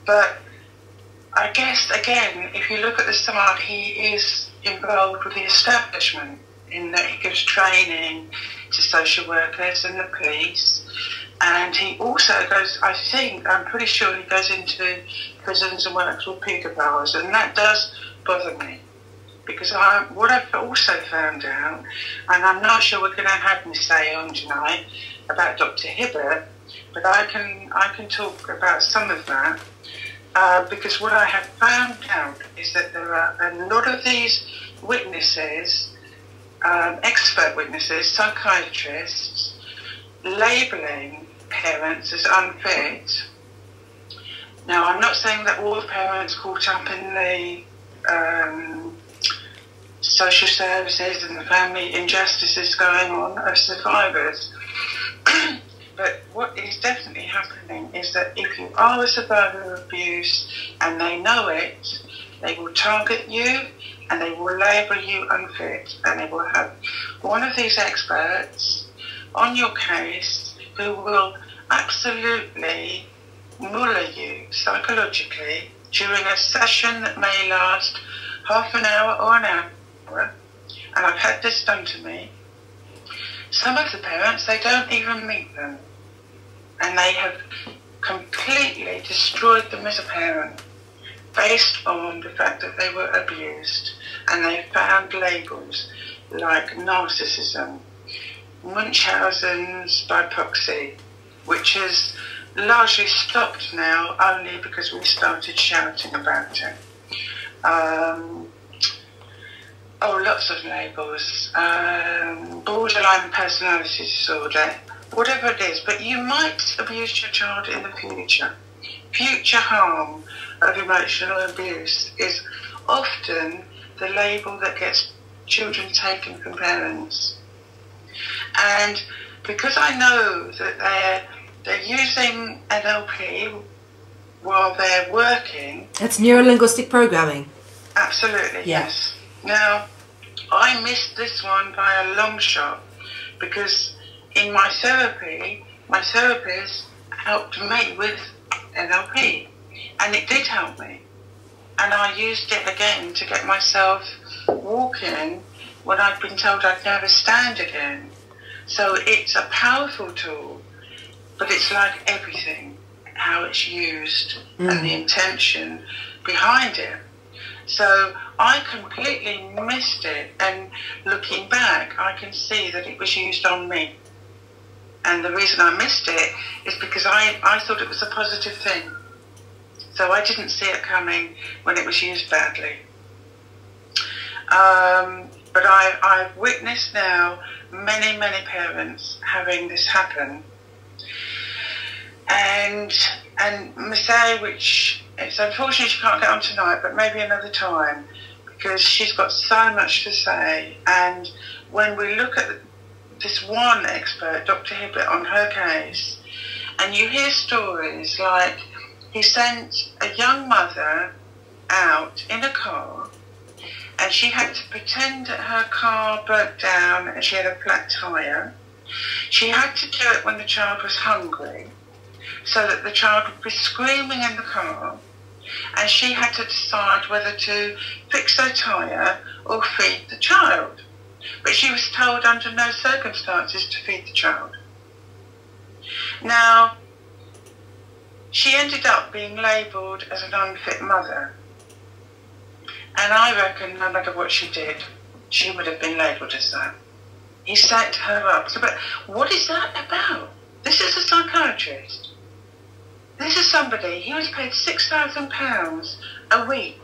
But I guess, again, if you look at the side, he is involved with the establishment in that he gives training to social workers and the police. And he also goes, I'm pretty sure he goes into prisons and works with pedophiles, and that does bother me. Because what I've also found out, and I'm not sure we're going to have Miss say on tonight about Dr. Hibbert, but I can talk about some of that, because what I have found out is that there are a lot of these witnesses, expert witnesses, psychiatrists, labelling parents as unfit. Now, I'm not saying that all parents caught up in the social services and the family injustices going on are survivors. But what is definitely happening is that if you are a survivor of abuse and they know it, they will target you and they will label you unfit, and they will have one of these experts on your case who will absolutely muller you psychologically during a session that may last half an hour or an hour. And I've had this done to me. Some of the parents, they don't even meet them, and they have completely destroyed them as a parent based on the fact that they were abused, and they found labels like narcissism, Munchausen's by proxy, which has largely stopped now only because we started shouting about it. Lots of labels, borderline personality disorder, whatever it is, but you might abuse your child in the future. Future harm of emotional abuse is often the label that gets children taken from parents. And because I know that they're using NLP, while they're working. That's neurolinguistic programming. Absolutely, Yeah. yes. Now, I missed this one by a long shot because in my therapy, my therapist helped me with NLP, and it did help me. And I used it again to get myself walking when I'd been told I'd never stand again. So it's a powerful tool, but it's like everything, how it's used and the intention behind it. So I completely missed it, and looking back, I can see that it was used on me. And the reason I missed it is because I thought it was a positive thing. So I didn't see it coming when it was used badly. But I've witnessed now many, many parents having this happen. And Masay, which it's unfortunate she can't get on tonight, but maybe another time, because she's got so much to say. And when we look at this one expert, Dr. Hibbett, on her case, and you hear stories like he sent a young mother out in a car, and she had to pretend that her car broke down and she had a flat tyre. She had to do it when the child was hungry, so that the child would be screaming in the car, and she had to decide whether to fix her tyre or feed the child. But she was told under no circumstances to feed the child. Now, she ended up being labelled as an unfit mother. And I reckon no matter what she did, she would have been labelled as that. He set her up. So, but what is that about? This is a psychiatrist. This is somebody, he was paid £6,000 a week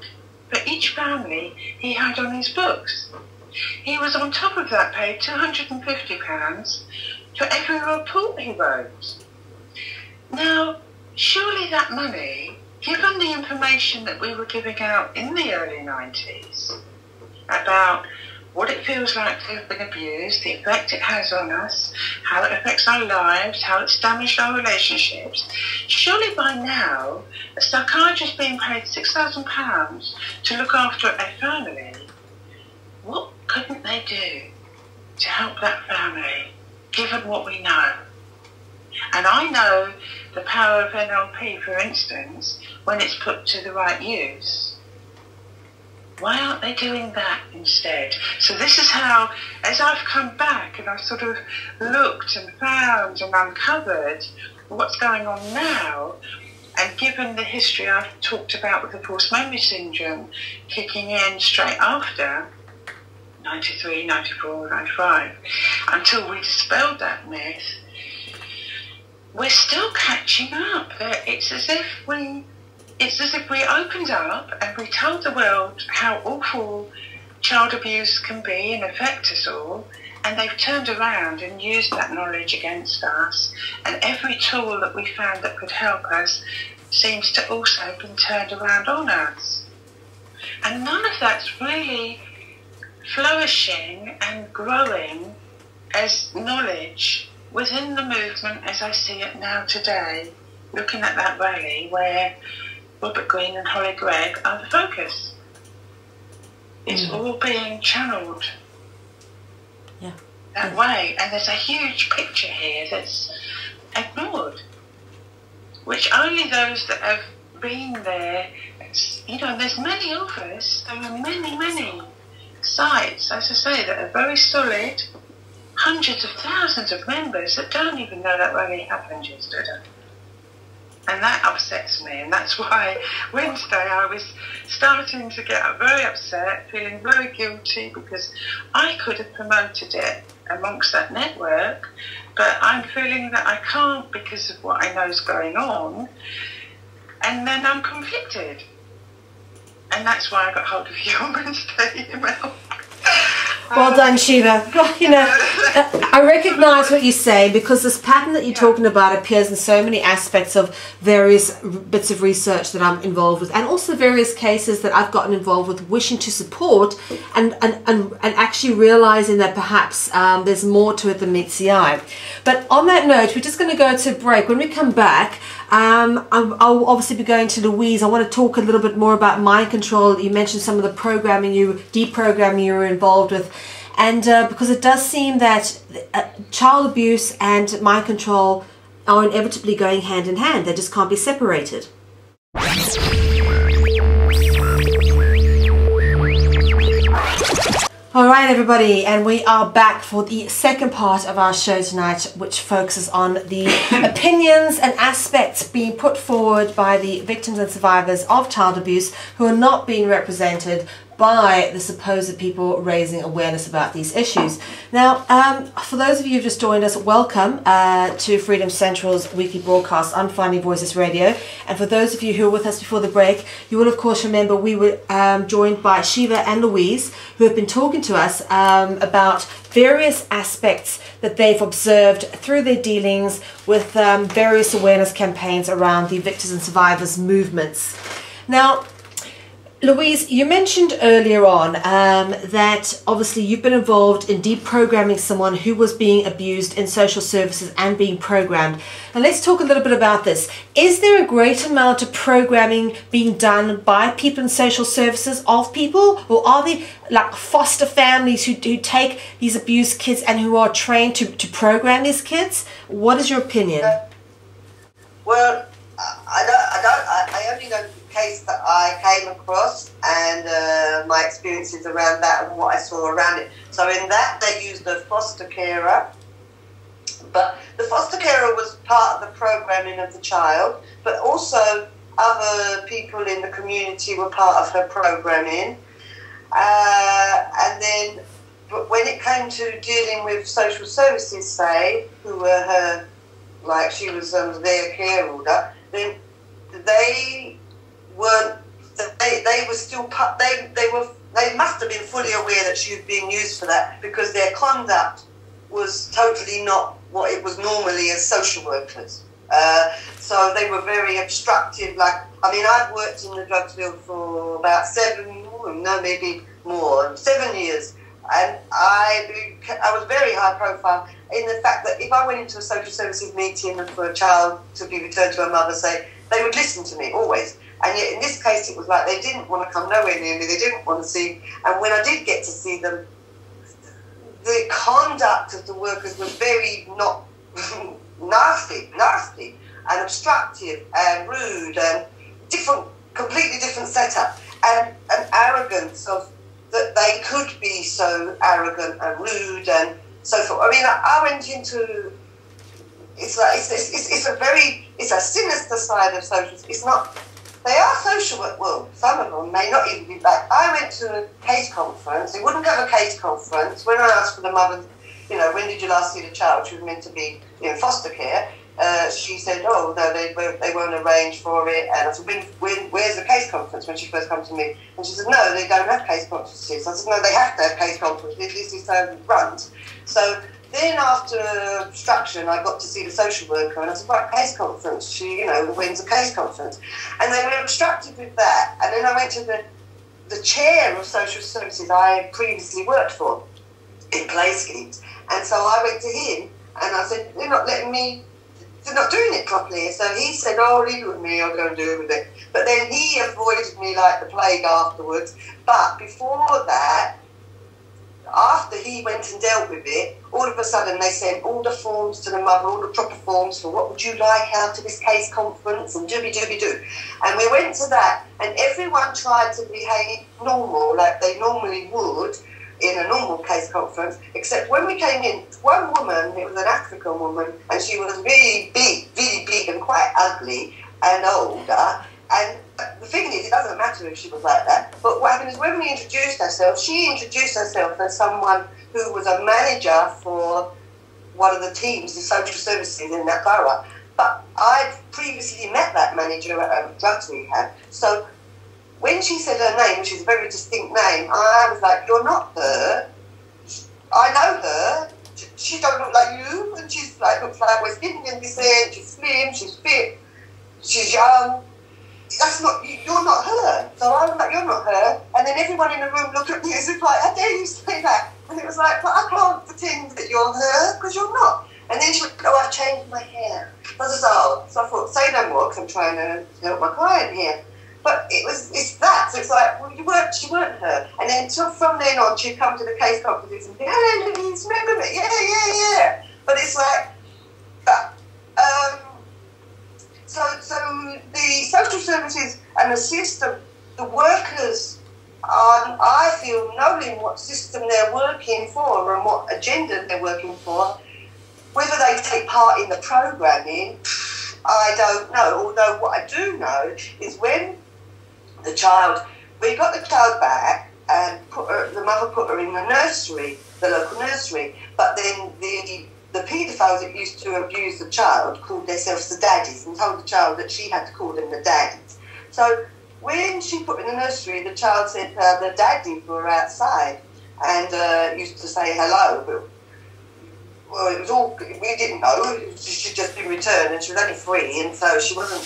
for each family he had on his books. He was on top of that paid £250 for every report he wrote. Now, surely that money, given the information that we were giving out in the early 90s about what it feels like to have been abused, the effect it has on us, how it affects our lives, how it's damaged our relationships, surely by now, a psychiatrist being paid £6,000 to look after a family, what couldn't they do to help that family, given what we know? And I know the power of NLP, for instance, when it's put to the right use. Why aren't they doing that instead? So this is how, as I've come back and I've sort of looked and found and uncovered what's going on now, and given the history I've talked about with the forced memory syndrome kicking in straight after, 93, 94, 95, until we dispelled that myth, we're still catching up. It's as if we opened up and we told the world how awful child abuse can be and affect us all, and they've turned around and used that knowledge against us, and every tool that we found that could help us seems to also have been turned around on us. And none of that's really flourishing and growing as knowledge within the movement as I see it now today, looking at that rally where Robert Greene and Hollie Greig are the focus. It's all being channeled that way, and there's a huge picture here that's ignored, which only those that have been there, there's many of us, there are many sites, as I say, that are very solid, hundreds of thousands of members that don't even know that rally happened yesterday. And that upsets me, and that's why Wednesday I was starting to get very upset, feeling very guilty, because I could have promoted it amongst that network, but I'm feeling that I can't because of what I know is going on, and then I'm conflicted. And that's why I got hold of you on Wednesday email. Well done, Sheva. I recognise what you say, because this pattern that you're talking about appears in so many aspects of various bits of research that I'm involved with, and also various cases that I've gotten involved with, wishing to support and actually realising that perhaps there's more to it than meets the eye. But on that note, we're just going to go to break. When we come back, I'll obviously be going to Louise. I want to talk a little bit more about mind control. You mentioned some of the deprogramming you were involved with. And because it does seem that child abuse and mind control are inevitably going hand in hand. They just can't be separated. All right, everybody, and we are back for the second part of our show tonight, which focuses on the opinions and aspects being put forward by the victims and survivors of child abuse who are not being represented by the supposed people raising awareness about these issues. Now, for those of you who've just joined us, welcome to Freedom Central's weekly broadcast on Finding Voices Radio. And for those of you who were with us before the break, you will of course remember we were joined by Sheva and Louise, who have been talking to us about various aspects that they've observed through their dealings with various awareness campaigns around the victims and survivors movements. Now, Louise, you mentioned earlier on that obviously you've been involved in deprogramming someone who was being abused in social services and being programmed. And let's talk a little bit about this. Is there a great amount of programming being done by people in social services of people, or are they like foster families who take these abused kids and who are trained to program these kids? What is your opinion? Well, I only know the case that I came across and my experiences around that and what I saw around it. So in that, they used a foster carer, but the foster carer was part of the programming of the child, but also other people in the community were part of her programming. And then, but when it came to dealing with social services, say, who were her, like she was their care order, then they weren't. They were still. They must have been fully aware that she was being used for that, because their conduct was totally not what it was normally as social workers. So they were very obstructive. Like, I mean, I've worked in the drugs field for about 7 years, and I was very high profile in the fact that if I went into a social services meeting for a child to be returned to her mother, say, they would listen to me always. And yet in this case, it was like they didn't want to come nowhere near me. They didn't want to see. And when I did get to see them, the conduct of the workers was very not nasty and obstructive and rude and completely different setup, and an arrogance of that they could be so arrogant and rude and so forth. I mean, I went into it's a sinister side of social. It's not. They are social work. Well, some of them may not even be back. I went to a case conference. They wouldn't have a case conference. When I asked for the mother, when did you last see the child? She was meant to be in foster care. She said, oh, no, they won't arrange for it. And I said, where's the case conference, when she first came to me? And she said, no, they don't have case conferences. I said, no, they have to have case conferences. This is how it runs. So then after obstruction, I got to see the social worker, and I said, right, case conference. She, when's the case conference? And they were obstructive with that. And then I went to the chair of social services I previously worked for in play schemes. And so I went to him, and I said, they're not doing it properly. So he said, oh, leave it with me, I'll go and do it with it. But then he avoided me like the plague afterwards. But before that, after he went and dealt with it, all of a sudden they sent all the forms to the mother, all the proper forms for what would you like out of this case conference, and dooby-dooby-doo. And we went to that, and everyone tried to behave normal, like they normally would in a normal case conference, except when we came in, one woman, it was an African woman, and she was really big and quite ugly and older. And the thing is, it doesn't matter if she was like that, but what happened is when we introduced ourselves, she introduced herself as someone who was a manager for one of the teams, the social services in that borough. But I'd previously met that manager at a drugs rehab, so when she said her name, which is a very distinct name, I was like, you're not her. I know her. She don't look like you, and she's like, looks like West Indian descent, she's slim, she's fit, she's young. You're not her. So I was like, you're not her. And then everyone in the room looked at me as if like, how dare you say that? And it was like, but I can't pretend that you're her, because you're not. And then she went, oh, I've changed my hair. I was oh. So I thought, say no more, because I'm trying to help my client here. But it's that. So it's like, well, she weren't her. And then from then on, she'd come to the case conferences and think, hello, Louise, remember me? Yeah. But it's like, so the social services and the system, the workers are, I feel, knowing what system they're working for and what agenda they're working for. Whether they take part in the programming, I don't know. Although what I do know is when we got the child back and the mother put her in the nursery, the local nursery, but then the paedophiles that used to abuse the child called themselves the daddies and told the child that she had to call them the daddies. So when she put in the nursery, the child said the daddies were outside and used to say hello. But, well, it was all, we didn't know. She'd just been returned and she was only 3, and so she wasn't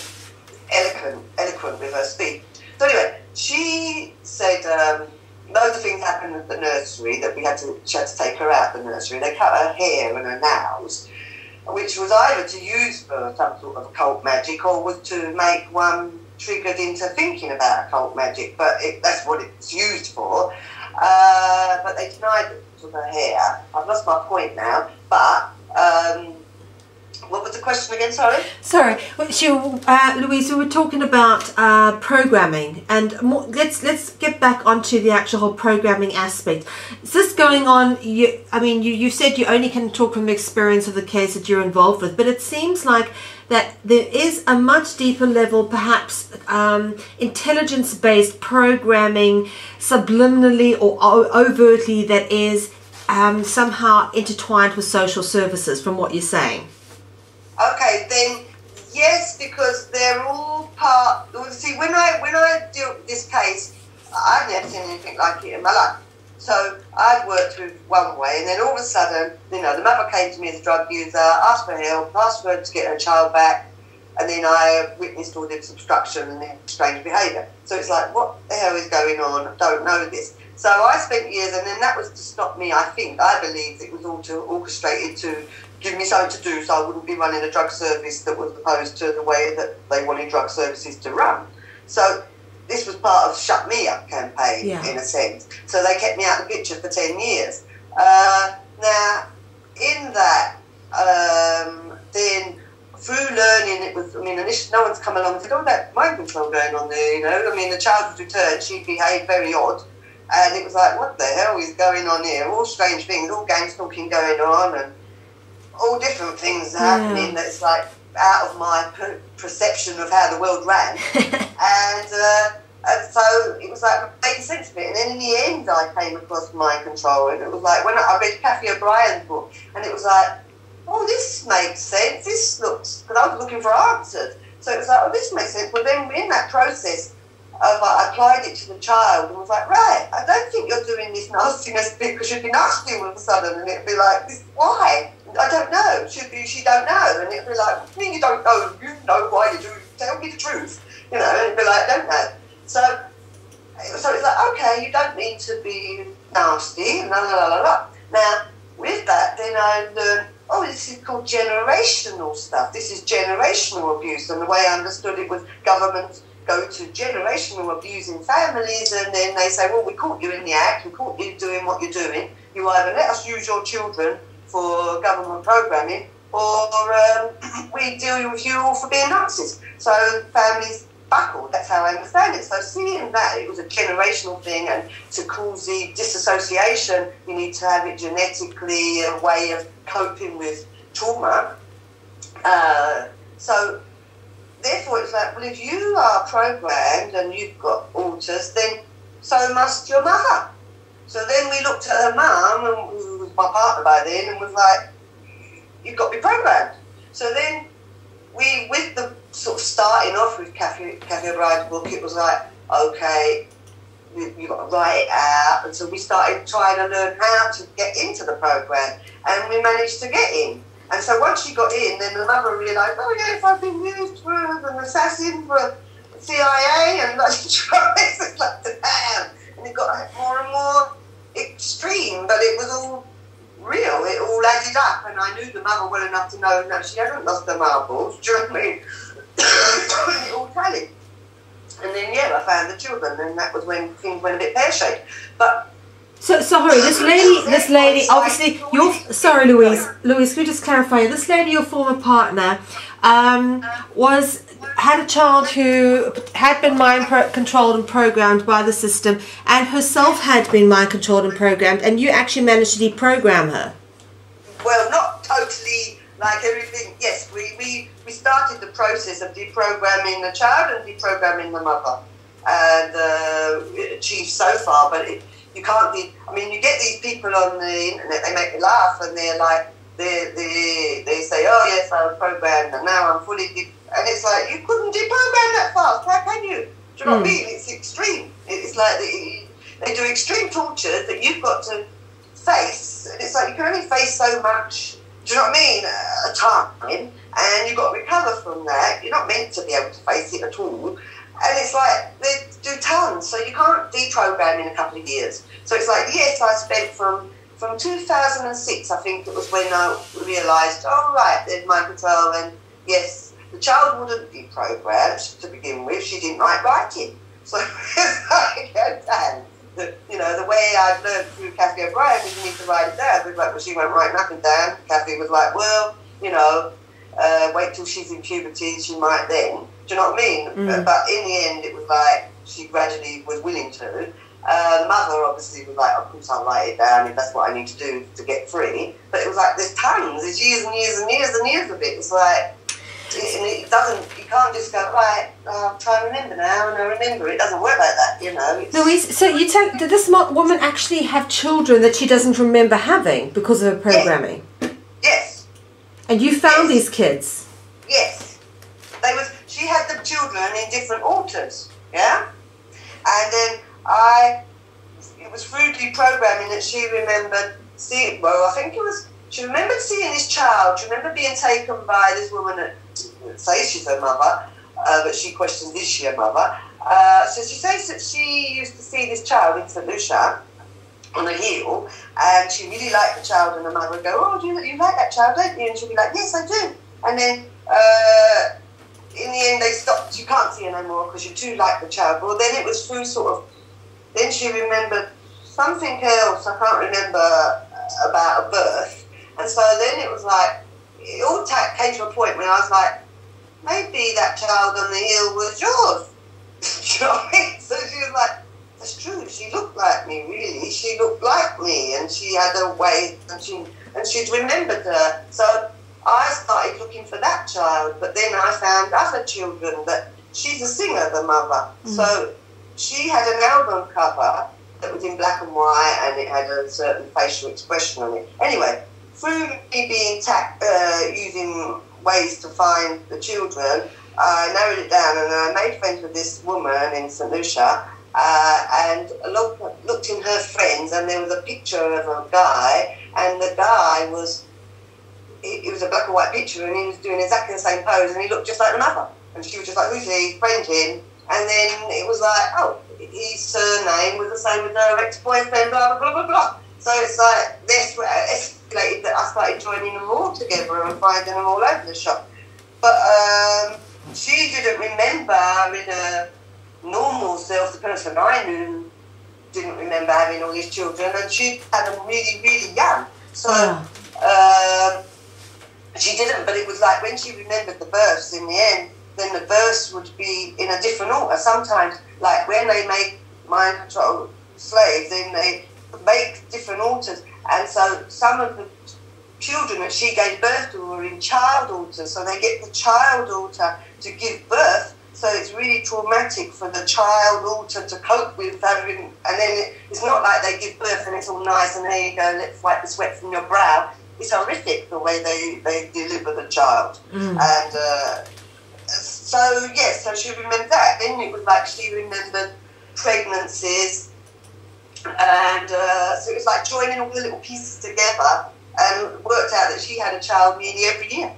eloquent with her speech. So anyway, she said loads of things happened at the nursery that she had to take her out of the nursery. They cut her hair and her nails, which was either to use for some sort of occult magic or was to make one triggered into thinking about occult magic, but that's what it's used for. But they denied it to her hair. I've lost my point now, but what was the question again, sorry? Sorry, Louise, we were talking about programming, and let's get back onto the actual whole programming aspect. Is this going on? You said you only can talk from the experience of the case that you're involved with, but it seems like that there is a much deeper level, perhaps intelligence-based programming, subliminally or overtly, that is somehow intertwined with social services, from what you're saying. Okay, then yes, because they're all part. See, when I deal with this case, I've never seen anything like it in my life. So I'd worked with one way, and then all of a sudden, the mother came to me as a drug user, asked for help, asked her to get her child back, and then I witnessed all this obstruction and then strange behaviour. So it's like, what the hell is going on? I don't know this. So I spent years, and then that was to stop me. I believed it was all orchestrated to give me something to do so I wouldn't be running a drug service that was opposed to the way that they wanted drug services to run. So this was part of Shut Me Up campaign, in a sense. So they kept me out of the picture for 10 years. Now, in that, then through learning, it was, no one's come along and said, oh, that mind control going on there, the child was returned, she behaved very odd. And it was like, what the hell is going on here? All strange things, all gang stalking going on, and all different things happening that's like out of my perception of how the world ran. and so it was like making sense of it. And then in the end, I came across mind control, and it was like when I read Kathy O'Brien's book, and it was like, oh, this makes sense. This looks, because I was looking for answers. So it was like, oh, this makes sense. Well, then in that process, I applied it to the child and was like, right, I don't think you're doing this nastiness because you'd be nasty all of a sudden, and it'd be like, why? I don't know. She don't know, and it'd be like, what do you mean you don't know? You know why you do. Tell me the truth, and it'd be like, I don't know. So it's like, okay, you don't need to be nasty, la la la la. Now with that, then I learned, oh, this is called generational stuff. This is generational abuse, and the way I understood it was government go to generational abuse in families, and then they say, well, we caught you in the act, we caught you doing what you're doing. You either let us use your children for government programming, or we deal with you all for being Nazis. So families buckled, that's how I understand it. So seeing that it was a generational thing, and to cause the disassociation, you need to have it genetically, a way of coping with trauma. So therefore, it's like, well, if you are programmed and you've got alters, then so must your mother. So then we looked at her mum, who was my partner by then, and was like, you've got to be programmed. So then we, with the sort of starting off with Kathy O'Brien's book, it was like, okay, you've got to write it out. And so we started trying to learn how to get into the program, and we managed to get in. And so once she got in, then the mother realised, oh yes, I've been used for an assassin for CIA and bloody drugs. It's like, damn. And it got more and more extreme, but it was all real. It all added up, and I knew the mother well enough to know, no, she hasn't lost her marbles. Do you know what I mean? It all tallied. And then, yeah, I found the children, and that was when things went a bit pear-shaped. But so sorry, this lady, obviously, sorry, Louise, can you just clarify? This lady, your former partner, had a child who had been mind-controlled and programmed by the system, and herself had been mind-controlled and programmed, and you actually managed to deprogram her. Well, not totally like everything. Yes, we started the process of deprogramming the child and deprogramming the mother, and it achieved so far. But you can't be. I mean, you get these people on the internet. They make me laugh, and they're like, they say, "Oh yes, I was programmed, and now I'm fully." And it's like, you couldn't deprogram that fast. How can you? Do you know what I mean? It's extreme. It's like they do extreme tortures that you've got to face. And it's like you can only face so much. Do you know what I mean? A time, and you've got to recover from that. You're not meant to be able to face it at all. And it's like they do tons, so you can't deprogram in a couple of years. So it's like, yes, I spent from 2006, I think it was when I realised, oh right, there's mind control, and yes, the child wouldn't be programmed to begin with. She didn't like writing, so it's like, you know, the way I've learned through Kathy O'Brien is you need to write it down. Like, well, she won't write nothing down. Kathy was like, well, you know, wait till she's in puberty, she might then. Do you know what I mean? But in the end, it was like she gradually was willing to. The mother obviously was like, of course I'll write it down if that's what I need to do to get free. But it was like, there's tons, there's years and years and years and years of it. It's like, it doesn't, you can't just go, right, I'll try and remember now, and I remember. It doesn't work like that, you know. Louise, so did this woman actually have children that she doesn't remember having because of her programming? Yes. And you found these kids? Yes. She had the children in different alters, yeah? And then it was through deprogramming that she remembered seeing, well, I think it was, she remembered seeing this child. She remembered being taken by this woman that says she's her mother, but she questions, is she her mother? So she says that she used to see this child in St. Lucia on a hill, and she really liked the child, and the mother would go, oh, you like that child, don't you? And she'd be like, yes, I do. And then in the end they stopped. You can't see her no more because you too like the child. Well, then it was through sort of, then she remembered something else, I can't remember, about a birth. And so then it was like, it all came to a point when I was like, maybe that child on the hill was yours. Do you know what I mean? So she was like, that's true, she looked like me, really. She looked like me, and she had a way, and she'd remembered her. So I started looking for that child, but then I found other children that she's a singer, the mother. So she had an album cover that was in black and white, and it had a certain facial expression on it. Anyway, through me being using ways to find the children, I narrowed it down, and I made friends with this woman in St. Lucia, and looked in her friends, and there was a picture of a guy, and the guy was, it was a black and white picture, and he was doing exactly the same pose, and he looked just like the mother. And she was just like, who's he? Friend him. And then it was like, oh, his surname was the same as her ex-boyfriend, blah, blah, blah, blah, blah. So it's like, this escalated that I started joining them all together and finding them all over the shop. But she didn't remember in a normal self, the person I knew didn't remember having all these children, and she had them really, really young. So she didn't, but it was like when she remembered the births in the end, then the births would be in a different order. Sometimes, like when they make mind control slaves, then they make different alters, and so some of the children that she gave birth to were in child alters, so they get the child alter to give birth. So it's really traumatic for the child alter to cope with having, and then it's not like they give birth and it's all nice and there you go, let's wipe the sweat from your brow. It's horrific the way they deliver the child. And so yes, so she remembered that. Then it was like she remembered pregnancies, and so it was like joining all the little pieces together, and it worked out that she had a child nearly every year.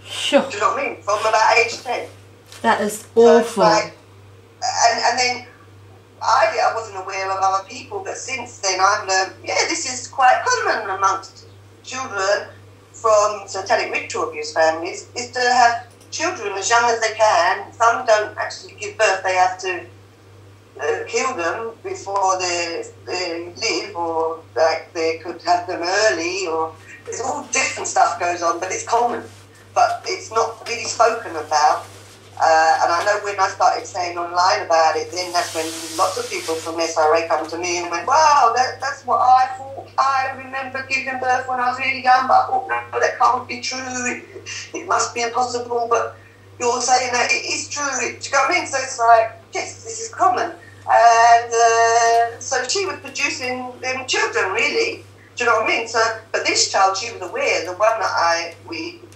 Sure. Do you know what I mean? From about age 10. That is awful. Like, and then I wasn't aware of other people, but since then I've learned, yeah, this is quite common amongst children from satanic ritual abuse families is to have children as young as they can. Some don't actually give birth, they have to kill them before they live, or like they could have them early, or there's all different stuff goes on, but it's common, but it's not really spoken about. And I know when I started saying online about it, then that's when lots of people from SRA come to me and went, wow, that's what I thought. I remember giving birth when I was really young, but I thought, no, that can't be true. It must be impossible, but you're saying that it is true. Do you know what I mean? So it's like, yes, this is common. And so she was producing them children, really. Do you know what I mean? So, but this child, she was aware, the one that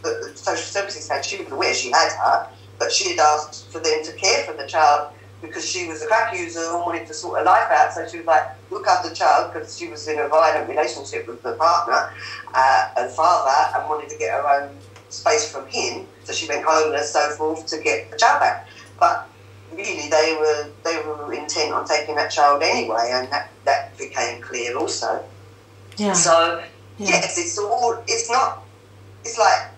the social services had, she was aware she had her, but she had asked for them to care for the child because she was a crack user and wanted to sort her life out. So she was like, look after the child, because she was in a violent relationship with the partner and father, and wanted to get her own space from him. So she went homeless, so forth, to get the child back. But really, they were intent on taking that child anyway, and that became clear also. Yeah. So yes, it's like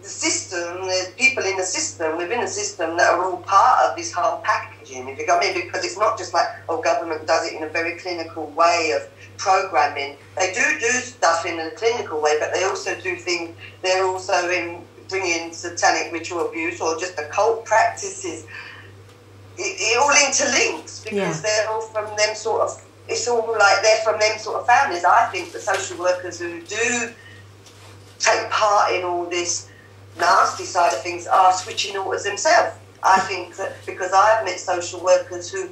the system, there's people in the system, within the system, that are all part of this whole packaging, if you got me, because it's not just like, oh, government does it in a very clinical way of programming. They do stuff in a clinical way, but they also do things, they're also in bringing satanic ritual abuse or just occult practices. It all interlinks because they're all from them sort of, it's all like they're from them sort of families. I think the social workers who do take part in all this nasty side of things are switching orders themselves. I think that because I've met social workers who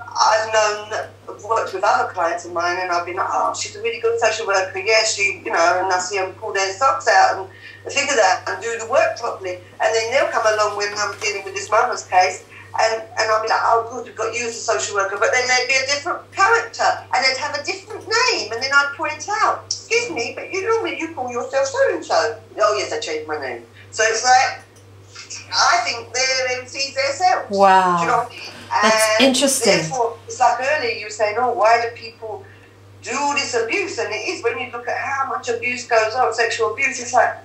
I've known, I've worked with other clients of mine, and I've been like, oh, she's a really good social worker, yeah, she, and I see them pull their socks out and think of that and do the work properly. And then they'll come along when I'm dealing with this mother's case, and I'll be like, oh, good, we've got you as a social worker, but then they'd be a different character, and they'd have a different name, and then I'd point out, excuse me, but you call yourself so-and-so. Oh, yes, I changed my name. So it's like, I think they're MCs themselves. Wow. Do you know what I mean? That's interesting. Therefore, it's like earlier you were saying, oh, why do people do all this abuse? And it is, when you look at how much abuse goes on, sexual abuse, it's like,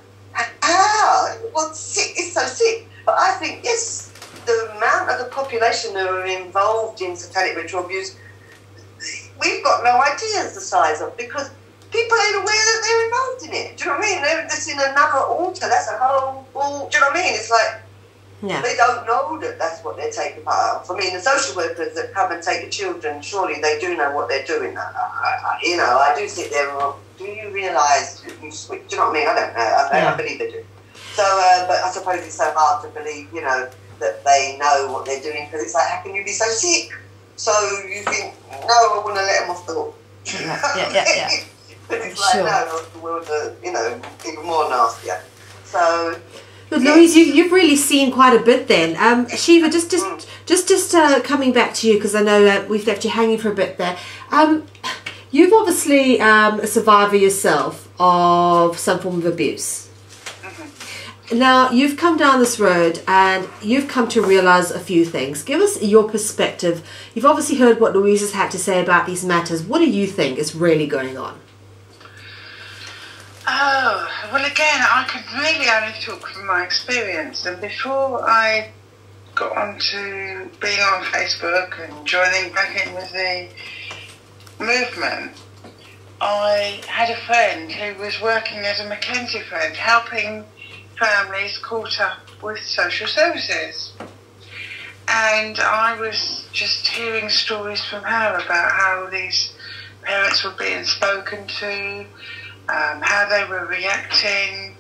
well, sick, it's so sick. But I think, yes, the amount of the population that are involved in satanic ritual abuse, we've got no idea the size of, because people ain't aware that they're involved in it. Do you know what I mean? They're just in another altar. That's a whole, do you know what I mean? It's like, they don't know that that's what they're taking part of. I mean, the social workers that come and take the children, surely they do know what they're doing. I do sit there and do you realise you switch? Do you know what I mean? I don't know. I believe they do. So, but I suppose it's so hard to believe, that they know what they're doing, because it's like, how can you be so sick? So you think, no, I want to let them off the hook. Yeah. But it's like, no, the world are, even more nastier. So... But Louise, you've really seen quite a bit then. Sheva, just coming back to you, because I know we've left you hanging for a bit there. You've obviously a survivor yourself of some form of abuse. Now, you've come down this road and you've come to realise a few things. Give us your perspective. You've obviously heard what Louise has had to say about these matters. What do you think is really going on? Oh, well, again, I can really only talk from my experience. And before I got onto being on Facebook and joining back in with the movement, I had a friend who was working as a Mackenzie friend, helping families caught up with social services. And I was just hearing stories from her about how these parents were being spoken to, how they were reacting,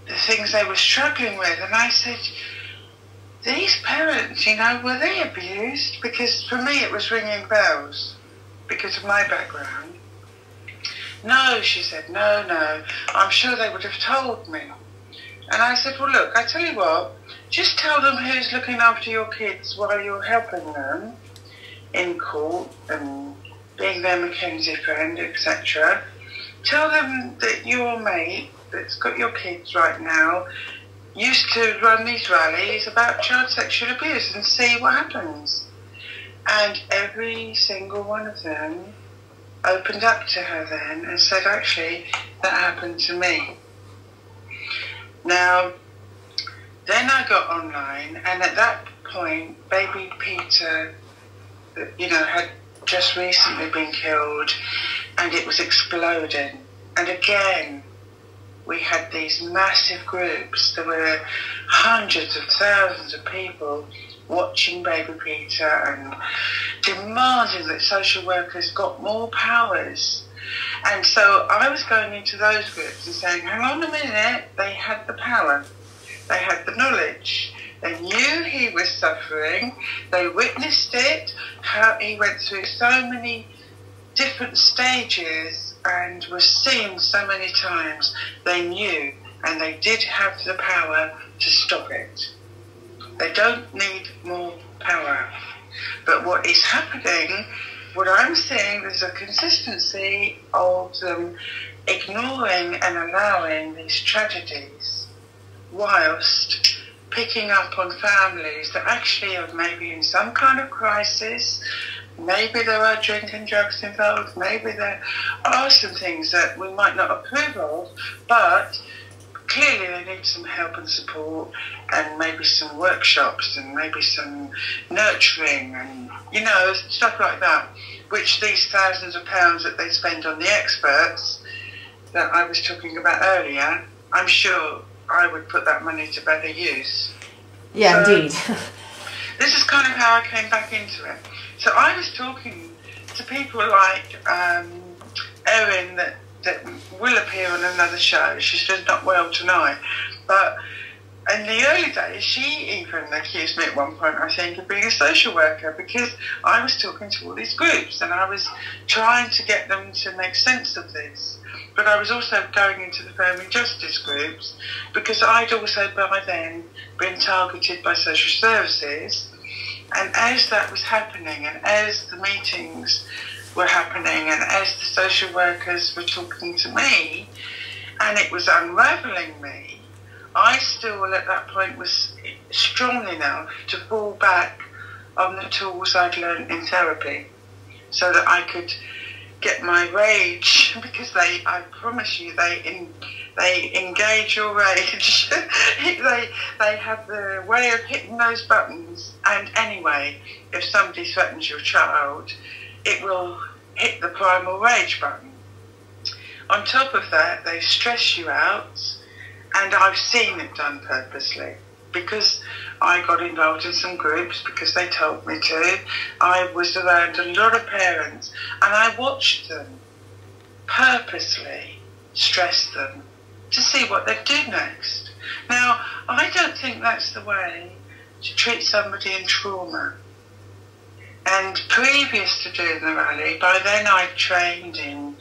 the things they were struggling with. And I said, these parents, were they abused? Because for me it was ringing bells because of my background. No, she said, no, I'm sure they would have told me. And I said, well, look, I tell you what, just tell them who's looking after your kids while you're helping them in court and being their Mackenzie friend, etc. Tell them that your mate that's got your kids right now used to run these rallies about child sexual abuse and see what happens. And every single one of them opened up to her then and said, actually, that happened to me. Now, then I got online, and at that point, baby Peter, you know, had just recently been killed, and it was exploding. And again, we had these massive groups. There were hundreds of thousands of people watching baby Peter and demanding that social workers got more powers. And so I was going into those groups and saying, hang on a minute, they had the power, they had the knowledge, they knew he was suffering, they witnessed it, how he went through so many different stages and was seen so many times. They knew, and they did have the power to stop it. They don't need more power. But what is happening, what I'm seeing, there's a consistency of them ignoring and allowing these tragedies whilst picking up on families that actually are maybe in some kind of crisis. Maybe there are drink and drugs involved, maybe there are some things that we might not approve of, but clearly they need some help and support, and maybe some workshops and maybe some nurturing and, you know, stuff like that, which these thousands of pounds that they spend on the experts that I was talking about earlier, I'm sure I would put that money to better use. Yeah, so, indeed. This is kind of how I came back into it. So I was talking to people like Erin that will appear on another show. She's just not well tonight. But in the early days, she even accused me at one point, I think, of being a social worker, because I was talking to all these groups and I was trying to get them to make sense of this. But I was also going into the family justice groups because I'd also by then been targeted by social services. And as that was happening, and as the meetings were happening, and as the social workers were talking to me, and it was unravelling me, I still at that point was strong enough to fall back on the tools I'd learned in therapy so that I could get my rage, because I promise you, they engage your rage. they have the way of hitting those buttons. And anyway, if somebody threatens your child, it will hit the primal rage button. On top of that, they stress you out, and I've seen it done purposely, because I got involved in some groups because they told me to. I was around a lot of parents, and I watched them purposely stress them to see what they'd do next. Now, I don't think that's the way to treat somebody in trauma. And previous to doing the rally, by then I'd trained in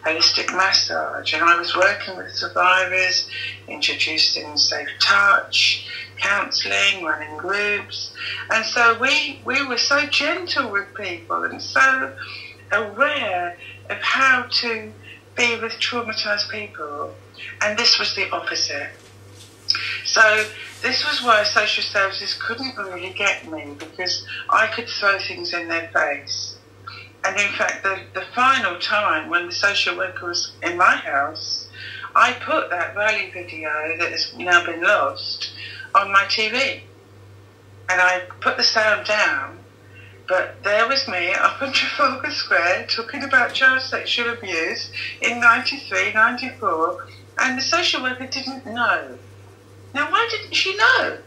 holistic massage, and I was working with survivors, introducing safe touch, counselling, running groups. And so we were so gentle with people and so aware of how to be with traumatised people. And this was the opposite. So this was why social services couldn't really get me, because I could throw things in their face. And in fact, the final time when the social worker was in my house, I put that rally video that has now been lost on my TV. And I put the sound down, but there was me up in Trafalgar Square talking about child sexual abuse in 93, 94, and the social worker didn't know. Now, why didn't she know?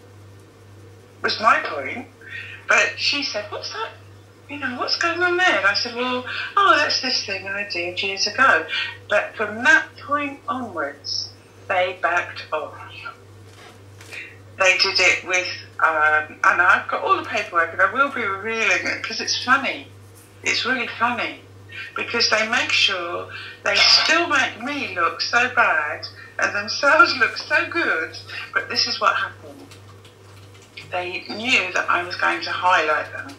Was my point. But she said, what's that? You know, what's going on there? And I said, well, that's this thing I did years ago. But from that point onwards, they backed off. They did it with, and I've got all the paperwork, and I will be revealing it because it's funny. It's really funny. Because they make sure they still make me look so bad and themselves look so good. But this is what happened. They knew that I was going to highlight them.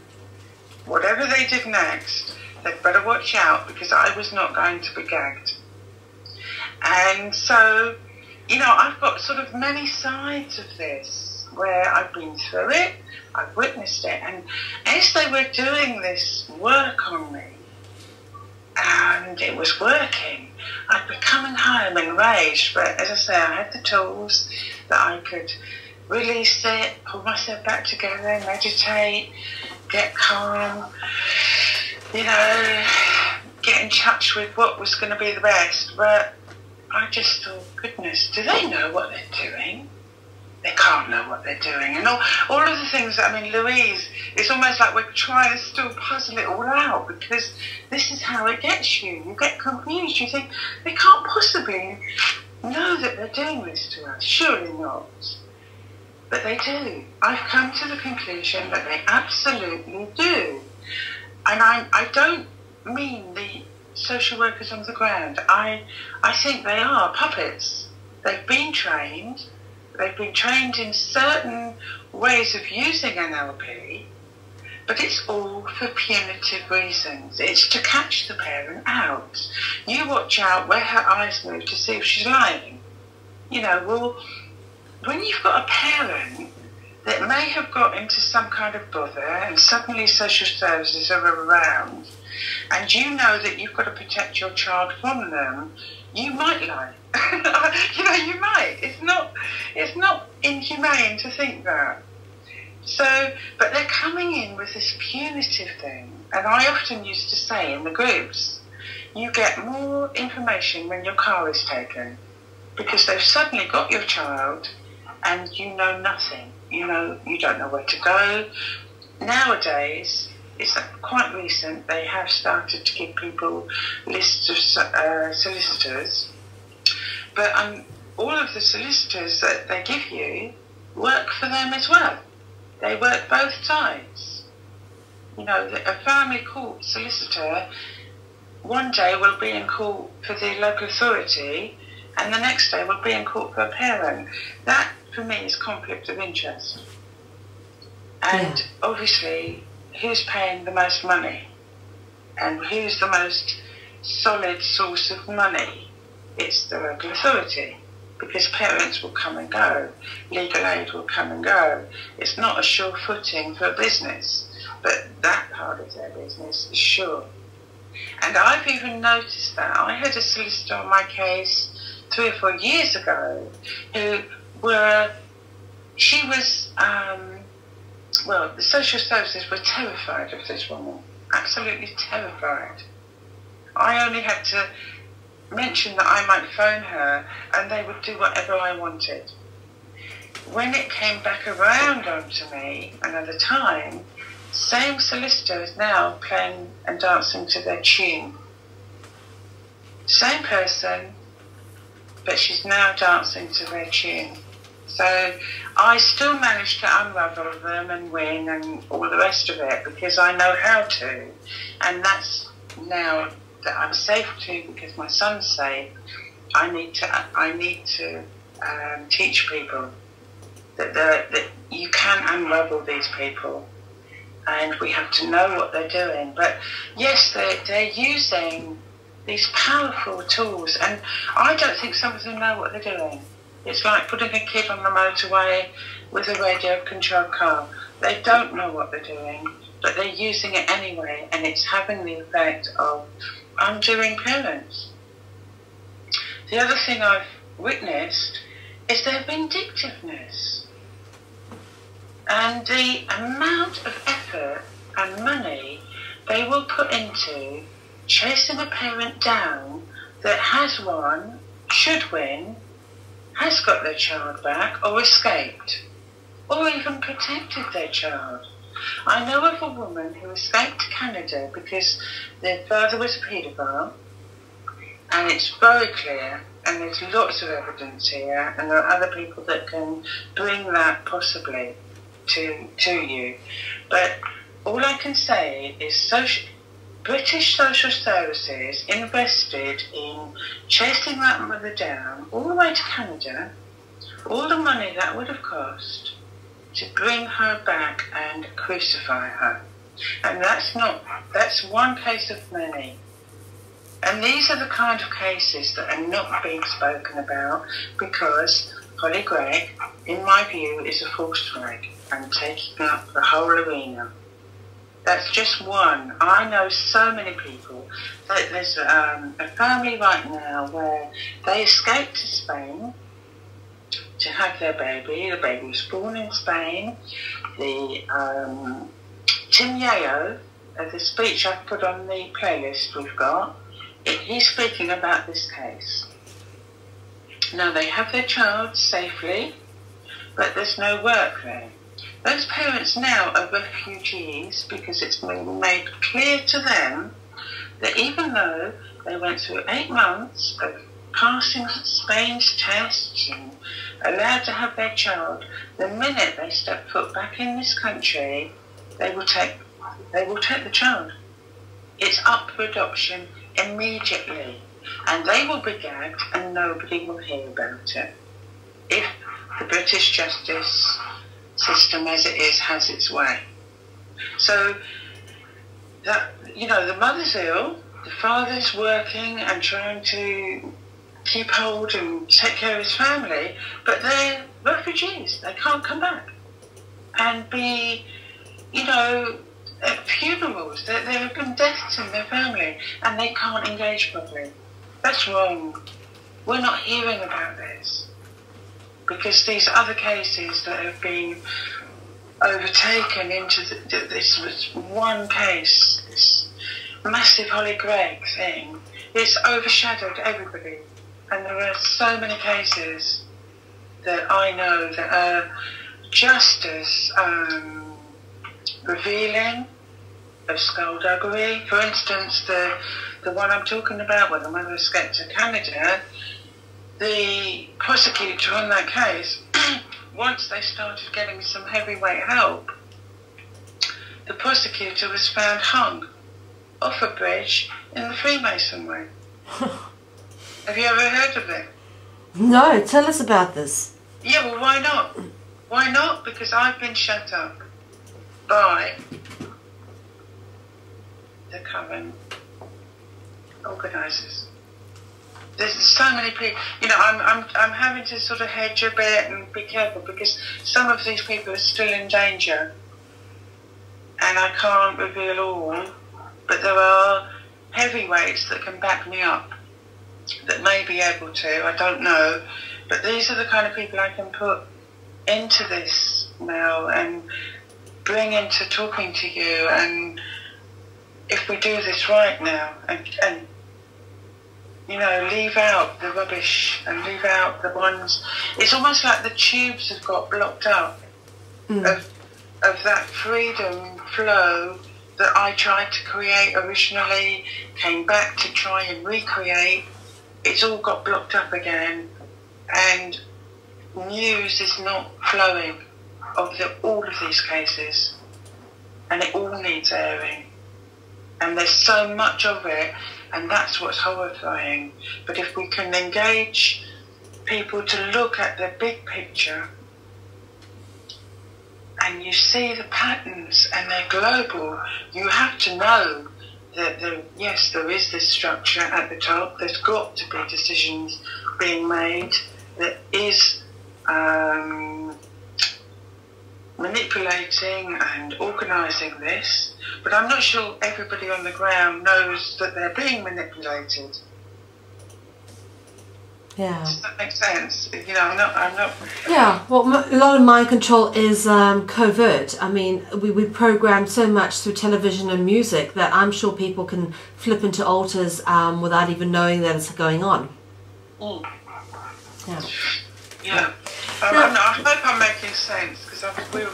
Whatever they did next, they'd better watch out, because I was not going to be gagged. And so, you know, I've got sort of many sides of this where I've been through it, I've witnessed it, and as they were doing this work on me, and it was working. I'd be coming home enraged, but as I say, I had the tools that I could release it, pull myself back together, meditate, get calm, you know, get in touch with what was going to be the best. But I just thought, goodness, do they know what they're doing? They can't know what they're doing. And all of the things that, I mean, Louise, it's almost like we're trying to still puzzle it all out, because this is how it gets you. You get confused. You think, they can't possibly know that they're doing this to us. Surely not. But they do. I've come to the conclusion that they absolutely do. And I don't mean the social workers on the ground. I think they are puppets. They've been trained. They've been trained in certain ways of using NLP, but it's all for punitive reasons. It's to catch the parent out. You watch out where her eyes move to see if she's lying. You know, well, when you've got a parent that may have got into some kind of bother and suddenly social services are around, and you know that you've got to protect your child from them, you might lie. You know, you might. It's not inhumane to think that. So, but they're coming in with this punitive thing. And I often used to say in the groups, you get more information when your car is taken, because they've suddenly got your child and you know nothing. You know, you don't know where to go. Nowadays, it's quite recent, they have started to give people lists of solicitors, but all of the solicitors that they give you work for them as well. They work both sides. You know, a family court solicitor one day will be in court for the local authority and the next day will be in court for a parent. That, for me, is conflict of interest. And obviously, who's paying the most money and who's the most solid source of money? It's the local authority, because parents will come and go, legal aid will come and go. It's not a sure footing for a business, but that part of their business is sure. And I've even noticed that. I had a solicitor on my case 3 or 4 years ago who the social services were terrified of this woman, absolutely terrified. I only had to mention that I might phone her and they would do whatever I wanted. When it came back around onto me another time, same solicitor is now playing and dancing to their tune. Same person, but she's now dancing to their tune. So I still managed to unravel them and win and all the rest of it, because I know how to. And that's now that I'm safe to, because my son's safe. I need to teach people that you can unravel these people, and we have to know what they're doing. But yes, they're using these powerful tools, and I don't think some of them know what they're doing. It's like putting a kid on the motorway with a radio-controlled car. They don't know what they're doing, but they're using it anyway, and it's having the effect of undoing parents. The other thing I've witnessed is their vindictiveness, and the amount of effort and money they will put into chasing a parent down that has won, should win, has got their child back, or escaped, or even protected their child. I know of a woman who escaped to Canada because their father was a paedophile, and it's very clear, and there's lots of evidence here, and there are other people that can bring that possibly to you. But all I can say is British social services invested in chasing that mother down all the way to Canada, all the money that would have cost to bring her back and crucify her. And that's one case of many. And these are the kind of cases that are not being spoken about, because Hollie Greig, in my view, is a false flag and taking up the whole arena. That's just one. I know so many people. There's a family right now where they escaped to Spain to have their baby. The baby was born in Spain. The Tim Yeo, the speech I've put on the playlist we've got, he's speaking about this case. Now, they have their child safely, but there's no work there. Those parents now are refugees because it's been made clear to them that even though they went through 8 months of passing Spain's tests and allowed to have their child, the minute they step foot back in this country, they will take the child. It's up for adoption immediately, and they will be gagged and nobody will hear about it if the British justice system as it is has its way. So that, you know, the mother's ill, the father's working and trying to keep hold and take care of his family, but they're refugees. They can't come back and be, you know, at funerals. There have been deaths in their family and they can't engage properly. That's wrong. We're not hearing about this because these other cases that have been overtaken into this was one case, this massive Hollie Greig thing. It's overshadowed everybody, and there are so many cases that I know that are just as revealing of skullduggery. For instance, the one I'm talking about where the mother escaped to Canada, the prosecutor on that case, once they started getting some heavyweight help, the prosecutor was found hung off a bridge in the Freemasonry. Have you ever heard of it? No, tell us about this. Yeah, well, why not? Why not? Because I've been shut up by the current organisers. There's so many people, you know, I'm having to sort of hedge a bit and be careful because some of these people are still in danger and I can't reveal all, but there are heavyweights that can back me up that may be able to, I don't know, but these are the kind of people I can put into this now and bring into talking to you, and if we do this right now and you know, leave out the rubbish and leave out the ones. It's almost like the tubes have got blocked up of that freedom flow that I tried to create originally, came back to try and recreate. It's all got blocked up again, and news is not flowing of all of these cases, and it all needs airing. And there's so much of it, and that's what's horrifying. But if we can engage people to look at the big picture, and you see the patterns, and they're global, you have to know that yes, there is this structure at the top. There's got to be decisions being made that is manipulating and organising this, but I'm not sure everybody on the ground knows that they're being manipulated. Yeah. Does that make sense? You know, I'm not. Yeah, well, a lot of mind control is covert. I mean, we program so much through television and music that I'm sure people can flip into altars without even knowing that it's going on. Mm. Yeah. Yeah. I hope I'm making sense because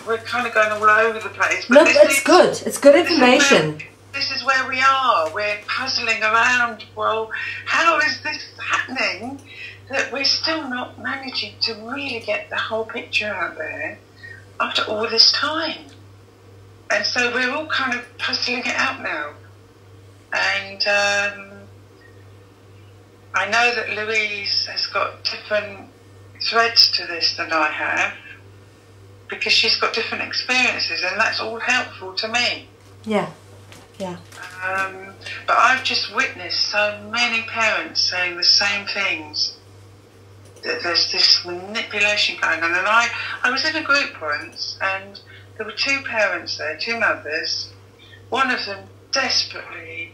we're kind of going all over the place. But No, it's good. It's good information. This is where we are. We're puzzling around. Well, how is this happening that we're still not managing to really get the whole picture out there after all this time? And so we're all kind of puzzling it out now. And I know that Louise has got different threads to this than I have because she's got different experiences, and that's all helpful to me. Yeah, yeah. But I've just witnessed so many parents saying the same things, that there's this manipulation going on. And I was in a group once, and there were 2 parents there, 2 mothers. one of them desperately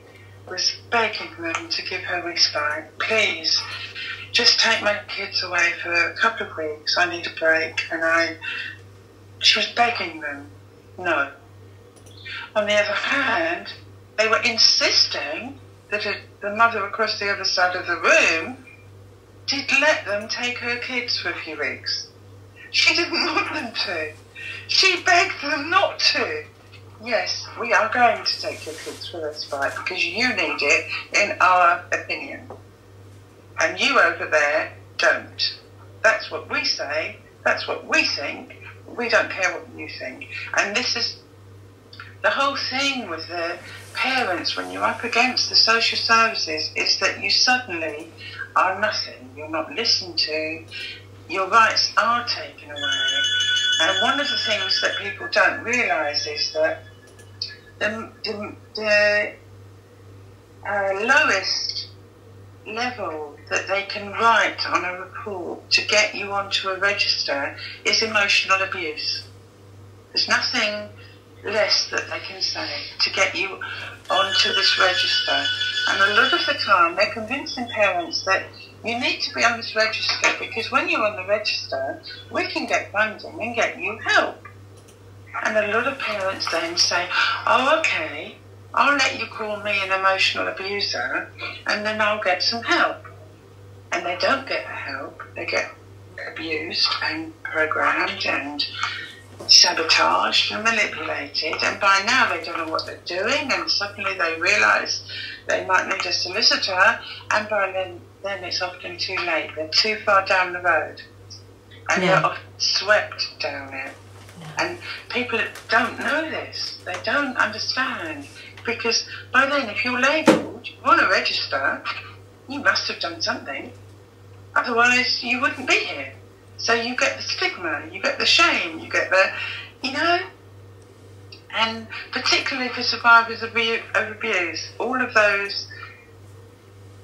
was begging them to give her respite. Please, just take my kids away for a couple of weeks. I need a break. And she was begging them. No. On the other hand, they were insisting that the mother across the other side of the room did let them take her kids for a few weeks. She didn't want them to. She begged them not to. Yes, we are going to take your kids for respite because you need it, in our opinion. And you over there don't. That's what we say. That's what we think. We don't care what you think. And this is the whole thing with the parents when you're up against the social services, is that you suddenly are nothing. You're not listened to. Your rights are taken away. And one of the things that people don't realise is that the lowest level that they can write on a report to get you onto a register is emotional abuse. There's nothing less that they can say to get you onto this register. And a lot of the time they're convincing parents that you need to be on this register because when you're on the register we can get funding and get you help. And a lot of parents then say, oh okay, I'll let you call me an emotional abuser and then I'll get some help. And they don't get the help, they get abused and programmed and sabotaged and manipulated, and by now they don't know what they're doing, and suddenly they realise they might need a solicitor, and by then it's often too late. They're too far down the road, and they're often swept down it. And people don't know this, they don't understand, because by then if you're labelled, you want to register, you must have done something, otherwise you wouldn't be here. So you get the stigma, you get the shame, you get the, you know, and particularly for survivors of abuse, all of those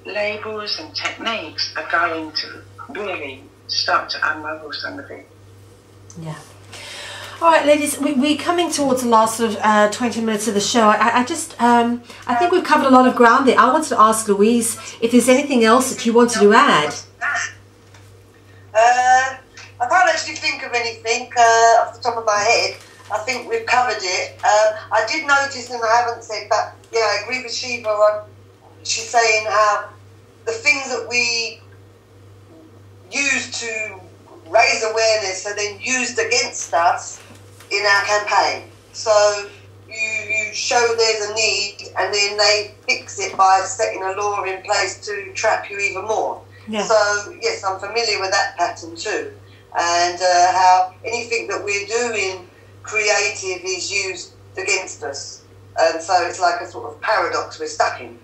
labels and techniques are going to really start to unravel somebody. Yeah. All right, ladies, we're coming towards the last sort of 20 minutes of the show. I think we've covered a lot of ground there. I wanted to ask Louise if there's anything else that you wanted to add. I can't actually think of anything off the top of my head. I think we've covered it. I did notice, and I haven't said, but yeah, I agree with Sheva on, she's saying how the things that we use to raise awareness are then used against us in our campaign. So you show there's a need and then they fix it by setting a law in place to trap you even more. Yeah. So yes, I'm familiar with that pattern too. And how anything that we're doing creative is used against us. And so it's like a sort of paradox we're stuck in.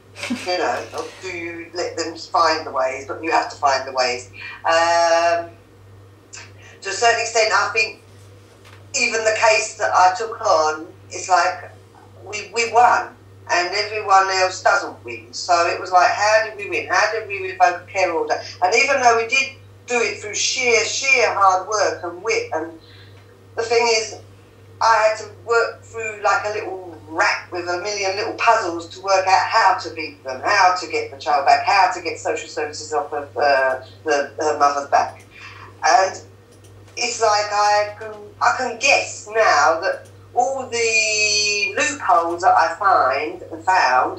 You know, do you let them find the ways, but you have to find the ways. To a certain extent, I think even the case that I took on, it's like we won and everyone else doesn't win. So it was like, how did we win? How did we revoke a care order? And even though we did do it through sheer hard work and wit, and the thing is, I had to work through like a little rack with a million little puzzles to work out how to beat them, how to get the child back, how to get social services off of her mother's back. And it's like I can guess now that all the loopholes that I found,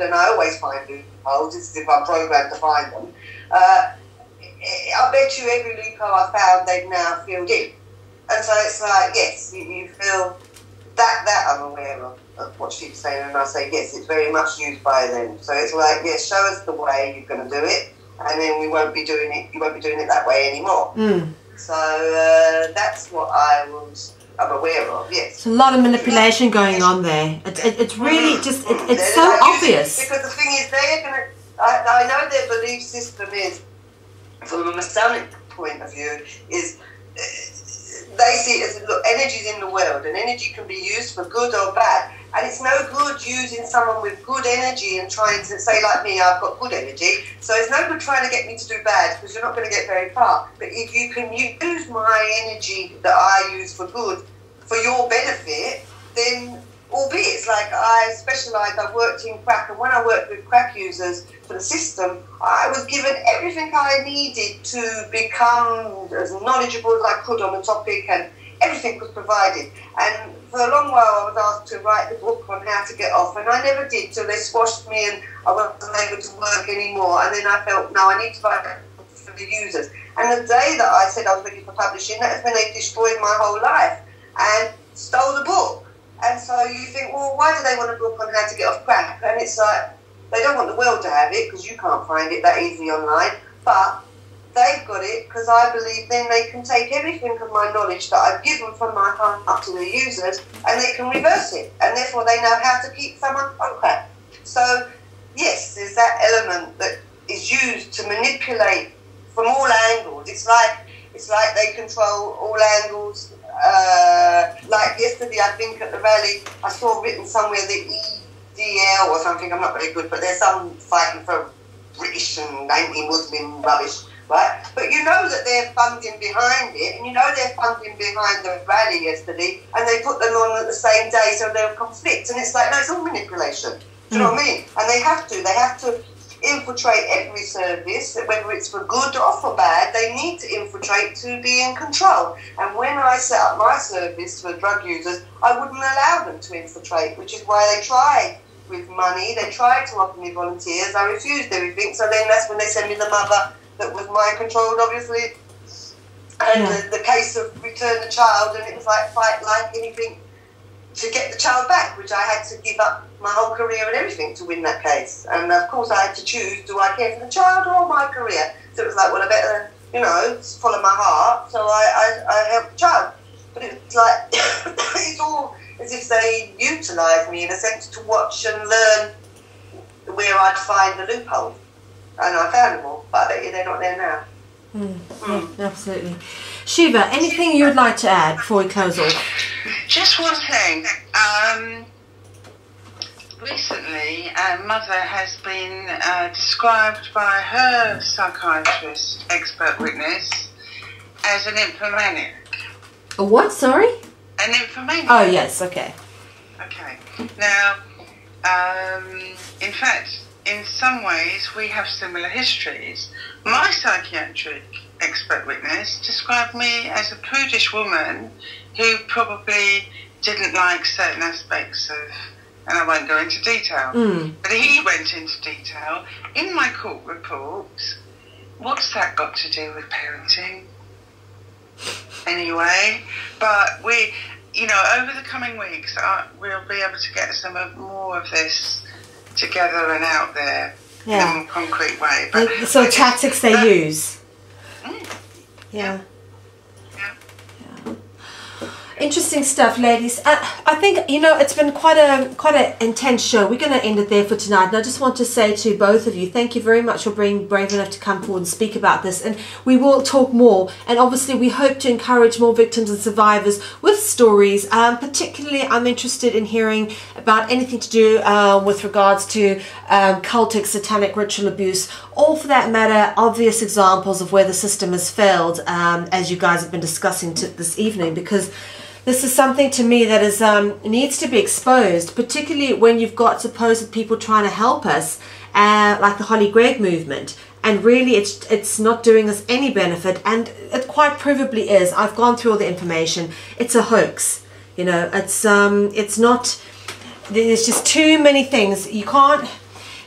and I always find loopholes, it's as if I'm programmed to find them, I bet you every loophole I found they've now filled in. And so it's like, yes, you feel that I'm aware of what she's saying, and I say, yes, it's very much used by them. So it's like, yes, show us the way you're going to do it, and then we won't be doing it, you won't be doing it that way anymore. So that's what I'm aware of, yes. There's a lot of manipulation going on there. It's really just, it's so obvious. Because the thing is, they're going to, I know their belief system is, from a Masonic point of view, is they see it as, look, energy's in the world, and energy can be used for good or bad. And it's no good using someone with good energy and trying to say, like me, I've got good energy. So it's no good trying to get me to do bad, because you're not going to get very far. But if you can use my energy that I use for good, for your benefit, then albeit it's like I specialised, I've worked in crack, and when I worked with crack users for the system, I was given everything I needed to become as knowledgeable as I could on the topic, and everything was provided. And for a long while I was asked to write the book on how to get off, and I never did, so they squashed me and I wasn't able to work anymore. And then I felt, no, I need to write it for the users. And the day that I said I was ready for publishing, that's when they destroyed my whole life and stole the book. And so you think, well, why do they want a book on how to get off crack? And it's like, they don't want the world to have it because you can't find it that easy online, but they've got it because I believe then they can take everything of my knowledge that I've given from my heart up to the users, and they can reverse it, and therefore they know how to keep someone on crack. So yes, there's that element that is used to manipulate from all angles. It's like they control all angles. Like yesterday, I think at the rally, I saw written somewhere the EDL or something. I'm not very good, but there's some fighting for British and anti-Muslim rubbish, right? But you know that they're funding behind it, and you know they're funding behind the rally yesterday, and they put them on at the same day, so they'll conflict. And it's like, no, it's all manipulation. Do you know what I mean? And they have to infiltrate every service, whether it's for good or for bad. They need to infiltrate to be in control. And when I set up my service for drug users, I wouldn't allow them to infiltrate, which is why they tried with money. They tried to offer me volunteers. I refused everything. So then that's when they sent me the mother that was mind controlled, obviously, and the case of return the child, and it was like fight like anything to get the child back, which I had to give up my whole career and everything to win that case. And of course I had to choose, do I care for the child or my career? So it was like, well, I better, follow my heart. So I helped the child. But it's like, it's all as if they utilise me in a sense to watch and learn where I'd find the loophole. And I found them all, but I bet you they're not there now. Yeah, absolutely. Sheva, anything you would like to add before we close off? Just one thing. Recently, Mother has been described by her psychiatrist, expert witness, as an infomaniac. A what, sorry? An infomaniac. Oh, yes, okay. Okay. Now, in fact, in some ways, we have similar histories. My psychiatric expert witness described me as a prudish woman who probably didn't like certain aspects of, and I won't go into detail, but he went into detail in my court report. What's that got to do with parenting? Anyway, but we, over the coming weeks, we'll be able to get some more of this together and out there in a more concrete way. But so tactics they use. Yeah. Interesting stuff, ladies. I think, it's been quite an intense show. We're going to end it there for tonight. And I just want to say to both of you, thank you very much for being brave enough to come forward and speak about this. And we will talk more. And obviously, we hope to encourage more victims and survivors with stories. Particularly, I'm interested in hearing about anything to do with regards to cultic, satanic ritual abuse, or for that matter, obvious examples of where the system has failed, as you guys have been discussing this evening, because this is something to me that is needs to be exposed, particularly when you've got supposed people trying to help us, like the Hollie Greig movement. And really, it's not doing us any benefit, and it quite provably is. I've gone through all the information. It's a hoax. It's not. There's just too many things.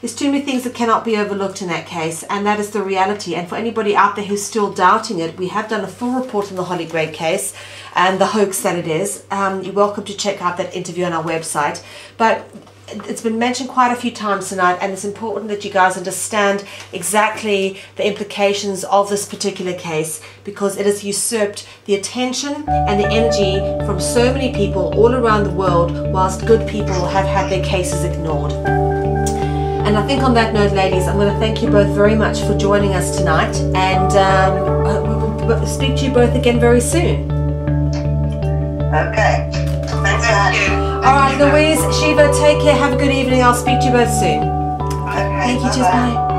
There's too many things that cannot be overlooked in that case, and that is the reality. And for anybody out there who's still doubting it, we have done a full report on the Hollie Greig case and the hoax that it is. You're welcome to check out that interview on our website. But it's been mentioned quite a few times tonight, and it's important that you guys understand exactly the implications of this particular case, because it has usurped the attention and the energy from so many people all around the world, whilst good people have had their cases ignored. And I think on that note, ladies, I'm going to thank you both very much for joining us tonight, and we will speak to you both again very soon. Okay. Thanks for having me. All right, Louise, Sheva, take care. Have a good evening. I'll speak to you both soon. Okay. Thank you. Cheers. Bye.